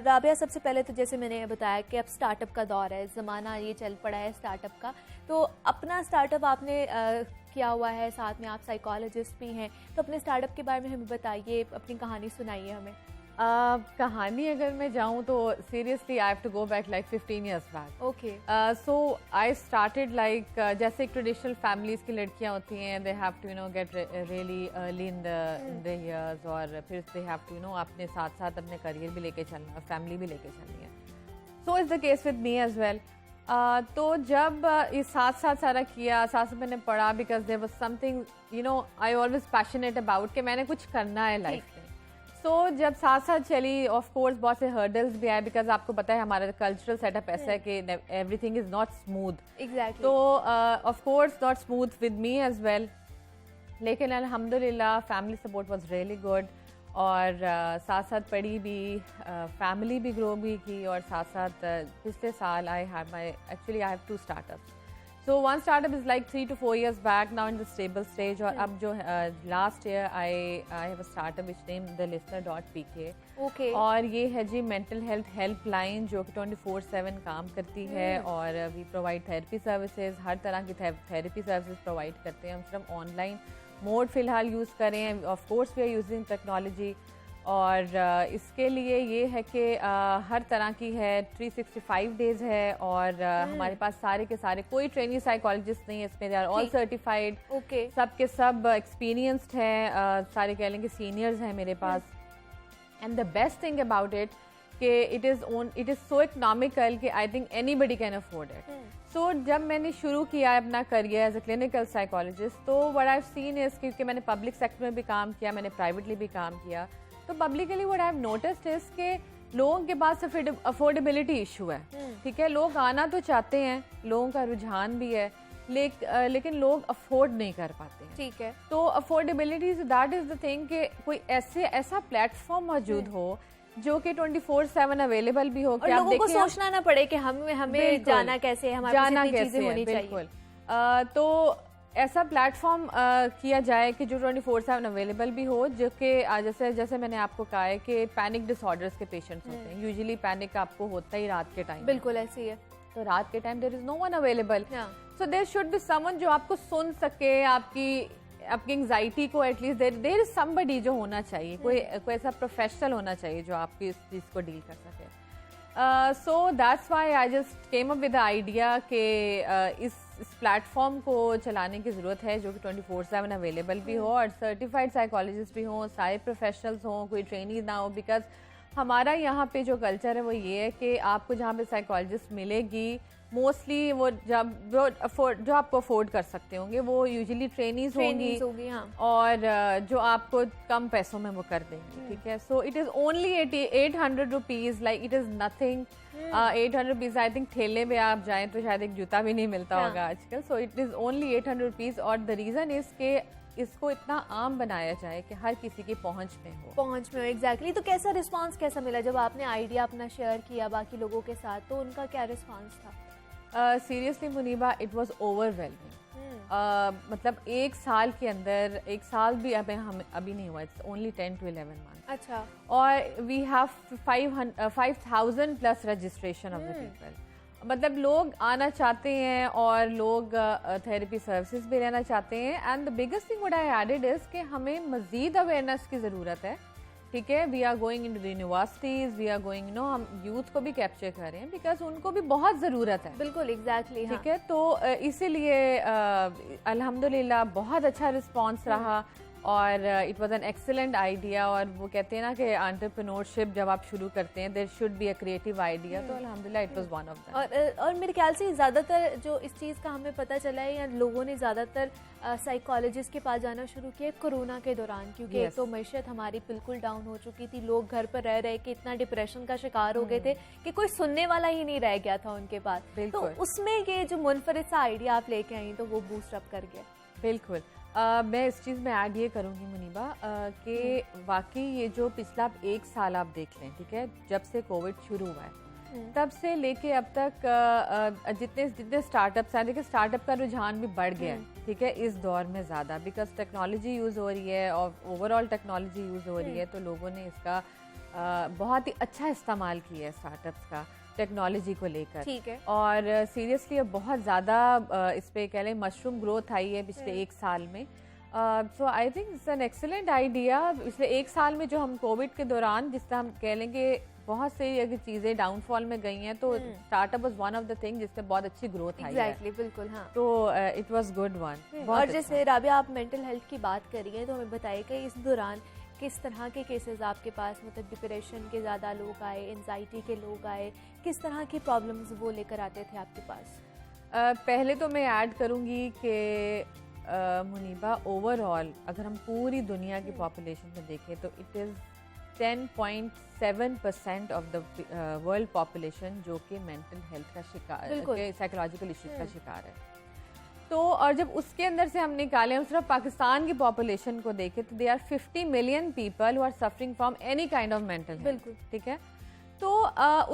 राबिया, सबसे पहले तो जैसे मैंने बताया कि अब स्टार्टअप का दौर है, ज़माना ये चल पड़ा है स्टार्टअप का। तो अपना स्टार्टअप आपने किया हुआ है, साथ में आप साइकोलॉजिस्ट भी हैं, तो अपने स्टार्टअप के बारे में हमें बताइए, अपनी कहानी सुनाइए हमें। कहानी अगर मैं जाऊँ तो seriously I have to go back like 15 years back. Okay. So I started like जैसे एक ट्रेडिशनल फैमिलीज़ की लड़कियाँ होती हैं, they have to get really early in the years, और फिर दे हैव टू अपने साथ साथ अपने करियर भी लेके चलना है, फैमिली भी लेके चलनी है। So is the case with me as well. तो जब ये साथ साथ सारा किया, साथ साथ मैंने पढ़ा, because there was something I always passionate about कि मैंने कुछ करना है लाइफ में। सो जब साथ साथ चली, ऑफ कोर्स बहुत से हर्डल्स भी आए, बिकॉज आपको पता है हमारा कल्चरल सेटअप ऐसा है कि everything is not smooth. Exactly. तो of course not smooth with me as well, लेकिन अल्हम्दुलिल्लाह family support was really good. और साथ साथ पढ़ी भी, फैमिली भी ग्रो भी की, और साथ साथ पिछले साल I have 2 startups. So one startup is like 3 to 4 years back now in the stable stage. और अब जो last year I have a startup which named the listener.pk. Okay. और ये है जी मेंटल हेल्थ हेल्पलाइन जो कि 24/7 काम करती है, और वी प्रोवाइड थेरेपी सर्विसेज, हर तरह की थेरेपी सर्विसेज प्रोवाइड करते हैं। हम सिर्फ ऑनलाइन मोड फ़िलहाल यूज़ करें, of course we are using technology. और इसके लिए ये है कि हर तरह की है, 365 डेज़ है, और हमारे पास सारे के सारे, कोई ट्रेनिंग साइकोलॉजिस्ट नहीं है इसमें, they are all certified. Okay. सब के सब एक्सपीरियंस्ड हैं, सारे कह लेंगे सीनियर्स हैं मेरे पास। And the best thing about it कि इट इज़ सो इकनॉमिकल कि I think anybody can afford it. So जब मैंने शुरू किया अपना career as a clinical psychologist, तो what I have seen is, क्योंकि मैंने पब्लिक सेक्टर में भी काम किया, मैंने प्राइवेटली भी काम किया, तो publicly what I have noticed is कि लोगों के पास अफोर्डेबिलिटी इशू है। ठीक है, लोग आना तो चाहते हैं, लोगों का रुझान भी है, लेकिन लोग अफोर्ड नहीं कर पाते हैं। ठीक है। तो affordability that is the thing कि कोई ऐसा प्लेटफॉर्म मौजूद हो जो कि 24/7 अवेलेबल भी हो, और लोगों को सोचना ना पड़े कि हमें जाना कैसे है, हमारे पास इतनी चीजें होनी चाहिए। तो ऐसा प्लेटफॉर्म किया जाए कि जो 24/7 अवेलेबल भी हो, जो कि जैसे मैंने आपको कहा है कि पैनिक डिसऑर्डर्स के पेशेंट्स होते हैं, यूजुअली पैनिक आपको होता ही रात के टाइम। बिल्कुल ऐसी है। तो रात के time there is no one available, so there should be someone जो आपको सुन सके, आपकी एंग्जाइटी को एटलीस्ट देयर इज समबडी जो होना चाहिए, कोई ऐसा प्रोफेशनल होना चाहिए जो आपकी इस चीज़ को डील कर सके। So that's why I just came up with the idea कि इस प्लेटफॉर्म को चलाने की ज़रूरत है जो कि 24/7 अवेलेबल भी हो और सर्टिफाइड साइकोलॉजिस्ट भी हों, सारे प्रोफेशनल्स हों, कोई ट्रेनिंग ना हो। बिकॉज हमारा यहाँ पे जो कल्चर है वो ये है कि आपको जहाँ पे साइकोलॉजिस्ट मिलेगी मोस्टली वो जो आपको अफोर्ड कर सकते होंगे वो यूजुअली ट्रेनीज होंगी हाँ। और जो आपको कम पैसों में वो कर देंगे, ठीक है। So it is only 800 rupees, like it is nothing. 800 rupees I think ठेले में आप जाएं तो शायद एक जूता भी नहीं मिलता होगा आजकल। So it is only 800 rupees और द रीज़न इज़ के इसको इतना आम बनाया जाए कि हर किसी की पहुंच में हो। एग्जैक्टली। तो कैसा रिस्पांस कैसा मिला जब आपने आइडिया अपना शेयर किया बाकी लोगों के साथ, तो उनका क्या रिस्पांस था? Seriously Muniba, it was overwhelming. मतलब एक साल के अंदर, एक साल भी अभी नहीं हुआ, इट्स ओनली 10 to 11 months। अच्छा। और we have 5,000 plus registration of the people. मतलब लोग आना चाहते हैं और लोग थेरेपी सर्विसेज भी लेना चाहते हैं। And the biggest thing what I added is कि हमें मजीद अवेयरनेस की ज़रूरत है, ठीक है। We are going into the universities, we are going, हम यूथ को भी कैप्चर कर रहे हैं बिकॉज उनको भी बहुत ज़रूरत है। बिल्कुल, एग्जैक्टली, ठीक है। तो इसीलिए अल्हम्दुलिल्लाह बहुत अच्छा रिस्पॉन्स रहा और it was an excellent idea. और वो कहते हैं ना कि एंटरप्रेन्योरशिप जब आप शुरू करते हैं there should be a creative idea, तो अल्हम्दुलिल्लाह it was one of them. और मेरे ख्याल से ज़्यादातर जो इस चीज़ का हमें पता चला है या लोगों ने ज़्यादातर साइकोलॉजिस्ट के पास जाना शुरू किया कोरोना के दौरान, क्योंकि एक तो मैशत हमारी बिल्कुल डाउन हो चुकी थी, लोग घर पर रह रहे कि इतना डिप्रेशन का शिकार हो गए थे कि कोई सुनने वाला ही नहीं रह गया था उनके पास। तो उसमें ये जो मुनफरिद सा आइडिया आप लेके आई तो वो बूस्ट अप कर गया। बिल्कुल। मैं इस चीज़ में ऐड ये करूँगी मुनीबा कि वाकई ये जो पिछला एक साल आप देख लें, ठीक है, जब से कोविड शुरू हुआ है तब से लेके अब तक जितने स्टार्टअप्स हैं, देखिए स्टार्टअप का रुझान भी बढ़ गया है, ठीक है, इस दौर में ज़्यादा, बिकॉज टेक्नोलॉजी यूज़ हो रही है और ओवरऑल टेक्नोलॉजी यूज़ हो रही है, तो लोगों ने इसका बहुत ही अच्छा इस्तेमाल किया है स्टार्टअप्स का टेक्नोलॉजी को लेकर, ठीक है। और सीरियसली अब बहुत ज़्यादा इस पे कह लें मशरूम ग्रोथ आई है पिछले एक साल में। So I think it's an excellent idea. पिछले एक साल में जो हम कोविड के दौरान जिस तरह हम कह लेंगे बहुत से अगर चीज़ें डाउनफॉल में गई हैं, तो startup was one of the thing जिससे बहुत अच्छी ग्रोथ आई है। एग्जैक्टली, बिल्कुल, हाँ। तो इट वाज गुड वन। और जैसे राबिया आप मेंटल हेल्थ की बात कर रही हैं, तो हमें बताइए कि इस दौरान किस तरह के केसेस आपके पास, मतलब डिप्रेशन के ज़्यादा लोग आए, एंजाइटी के लोग आए, किस तरह की प्रॉब्लम्स वो लेकर आते थे आपके पास? पहले तो मैं ऐड करूँगी कि मुनीबा ओवरऑल अगर हम पूरी दुनिया की पॉपुलेशन में देखें तो it is 10.7% of the world population जो कि मेंटल हेल्थ का शिकार, साइकोलॉजिकल इश्यूज का शिकार है। तो और जब उसके अंदर से हम निकालें, हम सिर्फ पाकिस्तान की पॉपुलेशन को देखें तो they are 50 million people who are suffering from any kind of mental health, बिल्कुल, ठीक है। तो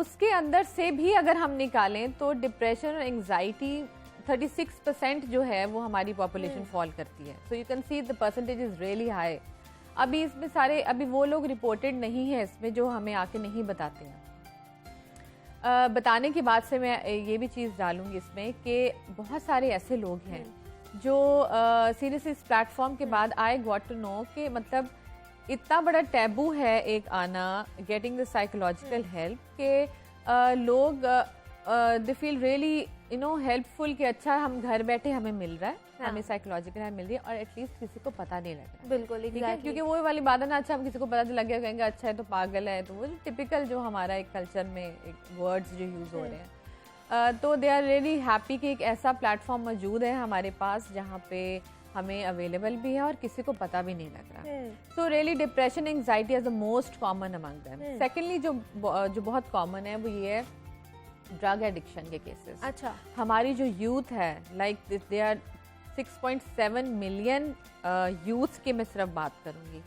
उसके अंदर से भी अगर हम निकालें तो डिप्रेशन और एंग्जाइटी 36% जो है वो हमारी पॉपुलेशन फॉल करती है। So you can see the percentage is really high. अभी इसमें सारे अभी वो लोग रिपोर्टेड नहीं है इसमें जो हमें आके नहीं बताते हैं। बताने की बात से मैं ये भी चीज़ डालूंगी इसमें कि बहुत सारे ऐसे लोग हैं जो सीरियसली इस प्लेटफॉर्म के बाद आई गॉट टू नो कि मतलब इतना बड़ा टैबू है एक आना गेटिंग द साइकोलॉजिकल हेल्प के लोग दे फील रियली हेल्पफुल कि अच्छा हम घर बैठे हमें मिल रहा है, हमें साइकोलॉजिकल हेल्प मिल रही है और एटलीस्ट किसी को पता नहीं लग रहा है। बिल्कुल, exactly. क्योंकि वो वाली बात है ना, अच्छा हम किसी को पता लग गया कहेंगे अच्छा है तो पागल है, तो वो टिपिकल जो हमारा एक कल्चर में एक वर्ड्स जो यूज़ हो रहे हैं, तो दे आर रियली हैप्पी कि एक ऐसा प्लेटफॉर्म मौजूद है हमारे पास जहाँ पे हमें अवेलेबल भी है और किसी को पता भी नहीं लग रहा। So really depression anxiety is the most common among them. Secondly जो बहुत कॉमन है वो ये है ड्रग एडिक्शन के केसेस। अच्छा, हमारी जो यूथ है like they are 6.7 million youth की मैं सिर्फ बात करूंगी,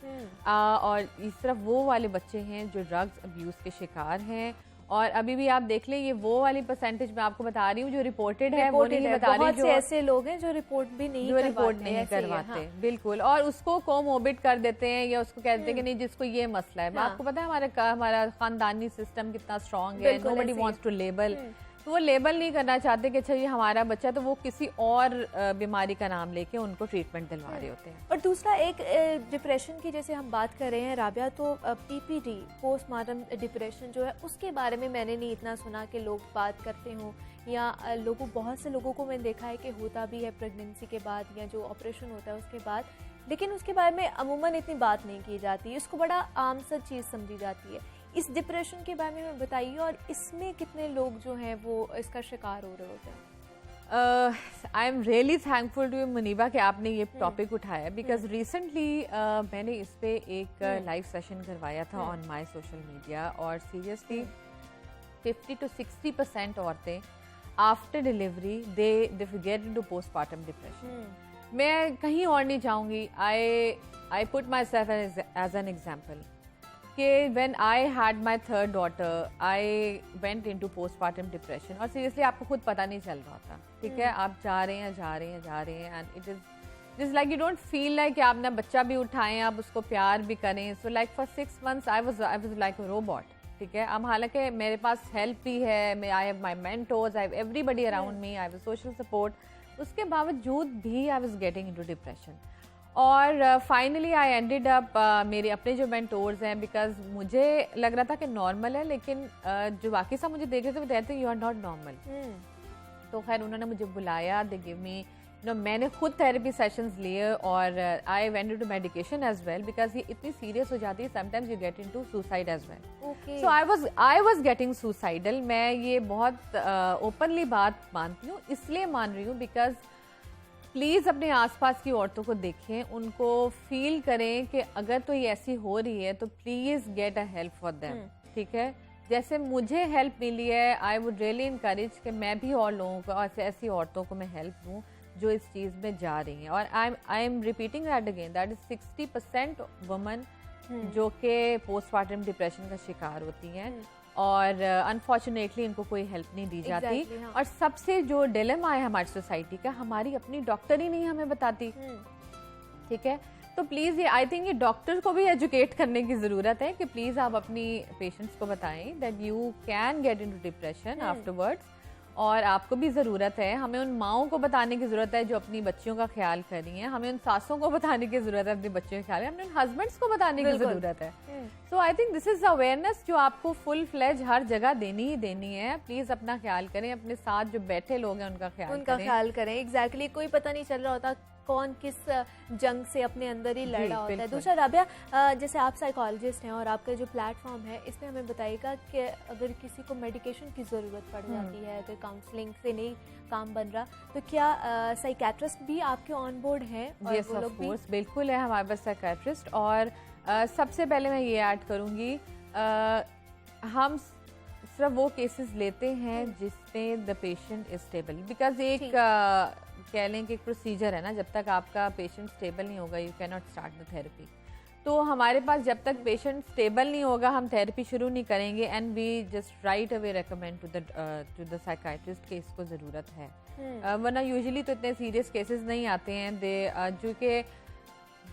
और सिर्फ वो वाले बच्चे हैं जो ड्रग्स अब्यूज़ के शिकार हैं और अभी भी आप देख लें ये वो वाली परसेंटेज मैं आपको बता रही हूँ जो रिपोर्टेड है, वो नहीं बता रही बहुत जो से ऐसे लोग हैं जो रिपोर्ट नहीं करवाते। हाँ। बिल्कुल, और उसको कोमोबिड कर देते हैं या उसको कहते हैं कि नहीं जिसको ये मसला है। हाँ। आपको पता है हमारा खानदानी सिस्टम कितना स्ट्रांग है, नोबडी वांट्स टू लेबल, तो वो लेबल नहीं करना चाहते कि अच्छा ये हमारा बच्चा, तो वो किसी और बीमारी का नाम लेके उनको ट्रीटमेंट दिलवा रहे होते हैं। और दूसरा एक डिप्रेशन की जैसे हम बात कर रहे हैं राबिया, तो पीपीडी पोस्टमार्टम डिप्रेशन जो है उसके बारे में मैंने नहीं इतना सुना कि लोग बात करते हों, या बहुत से लोगों को मैंने देखा है कि होता भी है प्रेगनेंसी के बाद या जो ऑपरेशन होता है उसके बाद, लेकिन उसके बारे में अमूमन इतनी बात नहीं की जाती, इसको बड़ा आम सा चीज़ समझी जाती है। इस डिप्रेशन के बारे में बताइए, और इसमें कितने लोग जो हैं वो इसका शिकार हो रहे होते हैं? I am really thankful to Muniba कि आपने ये टॉपिक उठाया, बिकॉज रिसेंटली मैंने इस पे एक लाइव सेशन करवाया था ऑन माय सोशल मीडिया, और सीरियसली 50 to 60% औरतें after delivery they get into postmortem depression. मैं कहीं और नहीं जाऊंगी, I put myself as an example कि when I had my third daughter I went into postmortem depression, और seriously आपको खुद पता नहीं चल रहा था, ठीक है, आप जा रहे हैं and it is like you don't feel like कि आप ना बच्चा भी उठाएं, आप उसको प्यार भी करें। So like for 6 months I was like a robot, ठीक है। अब हालांकि मेरे पास हेल्प भी है, I have my mentors, I have everybody around me, I have social support, उसके बावजूद भी आई वाज गेटिंग इनटू डिप्रेशन। और फाइनली आई एंडेड अप मेरे अपने जो मेंटोर्स हैं, बिकॉज मुझे लग रहा था कि नॉर्मल है, लेकिन जो बाकी सब मुझे देख रहे थे वो कहते हैं यू आर नॉट नॉर्मल। तो खैर उन्होंने मुझे बुलाया, दे गिव मी मैंने खुद थेरेपी सेशंस लिए, और I went into medication as well, because ये इतनी सीरियस हो जाती है sometimes you get into suicide as well. So I was getting suicidal. मैं ये बहुत ओपनली बात मानती हूँ, इसलिए मान रही हूँ बिकॉज प्लीज़ अपने आसपास की औरतों को देखें, उनको फील करें कि अगर तो ये ऐसी हो रही है तो please get a help for them, ठीक है। जैसे मुझे हेल्प मिली है, आई वुड रियली इनकरेज कि मैं भी और लोगों को, ऐसी औरतों को मैं हेल्प दूँ जो इस चीज़ में जा रही हैं। और I am repeating that again, that is 60% woman जो कि पोस्टमार्टम डिप्रेशन का शिकार होती हैं, और अनफॉर्चुनेटली इनको कोई हेल्प नहीं दी जाती। हाँ। और सबसे जो डिलेमा है हमारी सोसाइटी का, हमारी अपनी डॉक्टर ही नहीं हमें बताती, ठीक है। तो प्लीज़ ये आई थिंक ये डॉक्टर को भी एजुकेट करने की ज़रूरत है कि प्लीज़ आप अपनी पेशेंट्स को बताएं that you can get into depression afterwards, और आपको भी ज़रूरत है, हमें उन माओं को बताने की ज़रूरत है जो अपनी बच्चियों का ख्याल कर रही हैं, हमें उन सासों को बताने की ज़रूरत है अपने बच्चों का ख्याल, हमें उन हस्बैंड्स को बताने की ज़रूरत है। So I think this is awareness जो आपको फुल फ्लेज हर जगह देनी ही देनी है। प्लीज़ अपना ख्याल करें, अपने साथ जो बैठे लोग हैं उनका ख्याल करें। एग्जैक्टली कोई पता नहीं चल रहा होता कौन किस जंग से अपने अंदर ही लड़ रहा होता है। दूसरा राबिया, जैसे आप साइकोलॉजिस्ट हैं और आपका जो प्लेटफॉर्म है, इसमें हमें बताइएगा कि अगर किसी को मेडिकेशन की ज़रूरत पड़ जाती है, अगर काउंसलिंग से नहीं काम बन रहा, तो क्या साइकेट्रिस्ट भी आपके ऑन बोर्ड हैं? यस ऑफ कोर्स, बिल्कुल है हमारे पास साइकेट्रिस्ट। और सबसे पहले मैं ये ऐड करूँगी, हम सिर्फ वो केसेस लेते हैं जिसमें the patient is stable, because एक कह लें कि एक प्रोसीजर है ना, जब तक आपका पेशेंट स्टेबल नहीं होगा you can not start the therapy. तो हमारे पास जब तक पेशेंट स्टेबल नहीं होगा हम थेरेपी शुरू नहीं करेंगे, and we just right away recommend to the psychiatrist कि इसको ज़रूरत है। वरना यूजुअली तो इतने सीरियस केसेस नहीं आते हैं, जो कि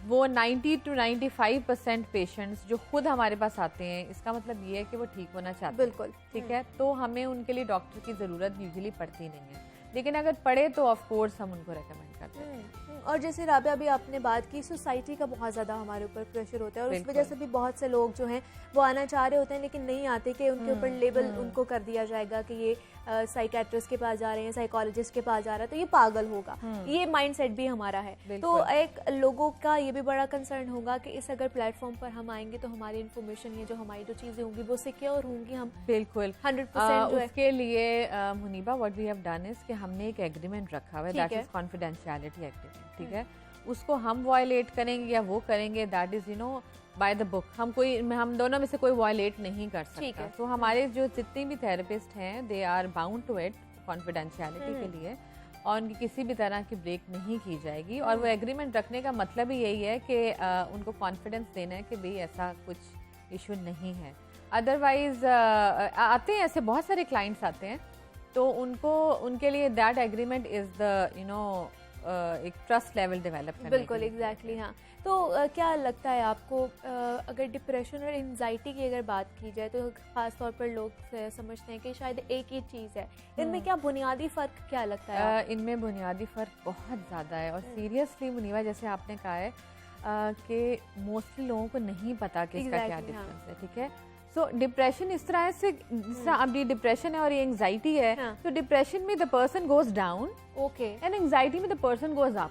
वो 90 to 95% पेशेंट्स जो खुद हमारे पास आते हैं, इसका मतलब ये है कि वो ठीक होना चाहते हैं। बिल्कुल, ठीक है। तो हमें उनके लिए डॉक्टर की ज़रूरत यूजुअली पड़ती नहीं है, लेकिन अगर पड़े तो ऑफ कोर्स हम उनको रेकमेंड करते हैं। और जैसे राबिया अभी आपने बात की, सोसाइटी का बहुत ज़्यादा हमारे ऊपर प्रेशर होता है, और उस वजह से भी बहुत से लोग जो हैं वो आना चाह रहे होते हैं लेकिन नहीं आते, कि उनके ऊपर लेबल उनको कर दिया जाएगा कि ये साइकेट्रिस्ट के पास जा रहे हैं, साइकोलॉजिस्ट के पास जा रहा है तो ये पागल होगा। ये माइंडसेट भी हमारा है। तो एक लोगों का ये भी बड़ा कंसर्न होगा कि इस अगर प्लेटफॉर्म पर हम आएंगे तो हमारी इन्फॉर्मेशन, ये जो हमारी जो चीज़ें होंगी वो सिक्योर होंगी, हम बिल्कुल 100% उसके लिए Muniba what we have done is कि हमने एक एग्रीमेंट रखा हुआ है, दैट इज कॉन्फिडेंशियलिटी एग्रीमेंट, ठीक है। उसको हम वायलेट करेंगे या वो करेंगे, that is by the book. हम दोनों में से कोई वायलेट नहीं कर सकता। तो हमारे जो जितने भी थेरेपिस्ट हैं they are bound to it confidentiality के लिए, और उनकी किसी भी तरह की ब्रेक नहीं की जाएगी। और वो एग्रीमेंट रखने का मतलब ही यही है कि उनको कॉन्फिडेंस देना है कि भाई ऐसा कुछ इशू नहीं है। अदरवाइज आते हैं ऐसे बहुत सारे क्लाइंट्स आते हैं, तो उनके लिए दैट एग्रीमेंट इज द एक ट्रस्ट लेवल डेवलप करने बिल्कुल एग्जैक्टली हाँ। तो क्या लगता है आपको अगर डिप्रेशन और एंजाइटी की अगर बात की जाए तो ख़ास तौर पर लोग समझते हैं कि शायद एक ही चीज़ है, इनमें क्या बुनियादी फ़र्क क्या लगता है? इनमें बुनियादी फ़र्क बहुत ज़्यादा है और सीरियसली मुनीबा जैसे आपने कहा है कि मोस्टली लोगों को नहीं पता कि इसका क्या डिफरेंस है, ठीक है। सो डिप्रेशन इस तरह से, जिस तरह अब ये डिप्रेशन है और ये एंजाइटी है, तो डिप्रेशन में the person goes down, okay, and anxiety में द पर्सन गोज अप,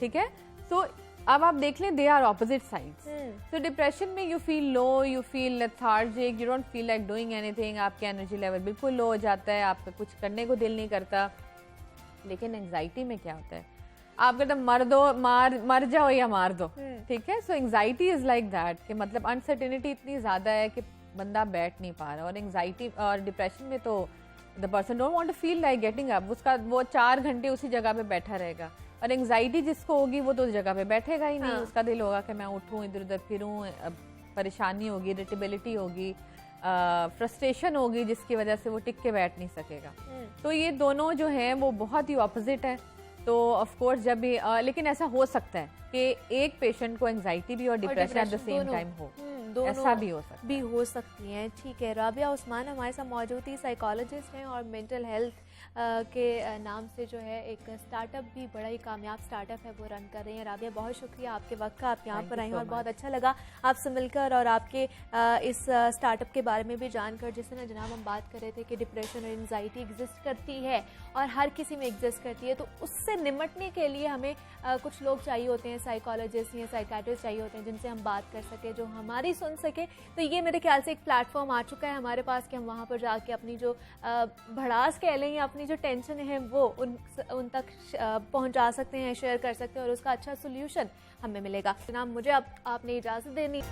ठीक है। सो अब आप देख लें, they are opposite sides. So depression में you feel low, you feel lethargic, you don't feel like doing anything, आपका एनर्जी लेवल बिल्कुल लो हो जाता है, आपका कुछ करने को दिल नहीं करता। लेकिन एंजाइटी में क्या होता है, आप कहते मर जाओ या मार दो, ठीक है। सो एंजाइटी इज लाइक दैट कि मतलब अनसर्टेनिटी इतनी ज़्यादा है कि बंदा बैठ नहीं पा रहा। और एंजाइटी और डिप्रेशन में तो the person don't want to feel like getting up, उसका वो 4 घंटे उसी जगह पे बैठा रहेगा। और एंजाइटी जिसको होगी वो तो उस जगह पे बैठेगा ही नहीं, उसका दिल होगा कि मैं उठूं, इधर उधर फिरूं, परेशानी होगी, इरिटेबिलिटी होगी, फ्रस्ट्रेशन होगी, जिसकी वजह से वो टिक के बैठ नहीं सकेगा। तो ये दोनों जो हैं वो बहुत ही ऑपोजिट है। तो ऑफ कोर्स जब भी लेकिन ऐसा हो सकता है कि एक पेशेंट को एंजाइटी भी और depression at the same time हो, ऐसा भी हो सकती है। ठीक है, राबिया उस्मान हमारे साथ मौजूद थी, साइकोलॉजिस्ट हैं और मेंटल हेल्थ के नाम से जो है एक स्टार्टअप भी बड़ा ही कामयाब स्टार्टअप है वो रन कर रही हैं। राबिया बहुत शुक्रिया आपके वक्त का, आप यहाँ पर आई हैं और बहुत अच्छा लगा आपसे मिलकर और आपके इस स्टार्टअप के बारे में भी जानकर, जिससे ना जनाब हम बात कर रहे थे कि डिप्रेशन और एंजाइटी एग्जिस्ट करती है और हर किसी में एग्जिस्ट करती है, तो उससे निमटने के लिए हमें कुछ लोग चाहिए होते हैं, साइकोलॉजिस्ट या साइकाट्रिस्ट चाहिए होते हैं जिनसे हम बात कर सके, जो हमारी सुन सके। तो ये मेरे ख्याल से एक प्लेटफॉर्म आ चुका है हमारे पास कि हम वहाँ पर जाके अपनी जो भड़ास कह लें या अपनी जो टेंशन है वो उन तक पहुँचा सकते हैं, शेयर कर सकते हैं और उसका अच्छा सोल्यूशन हमें मिलेगा। जनाब मुझे अब आपने इजाज़त देनी।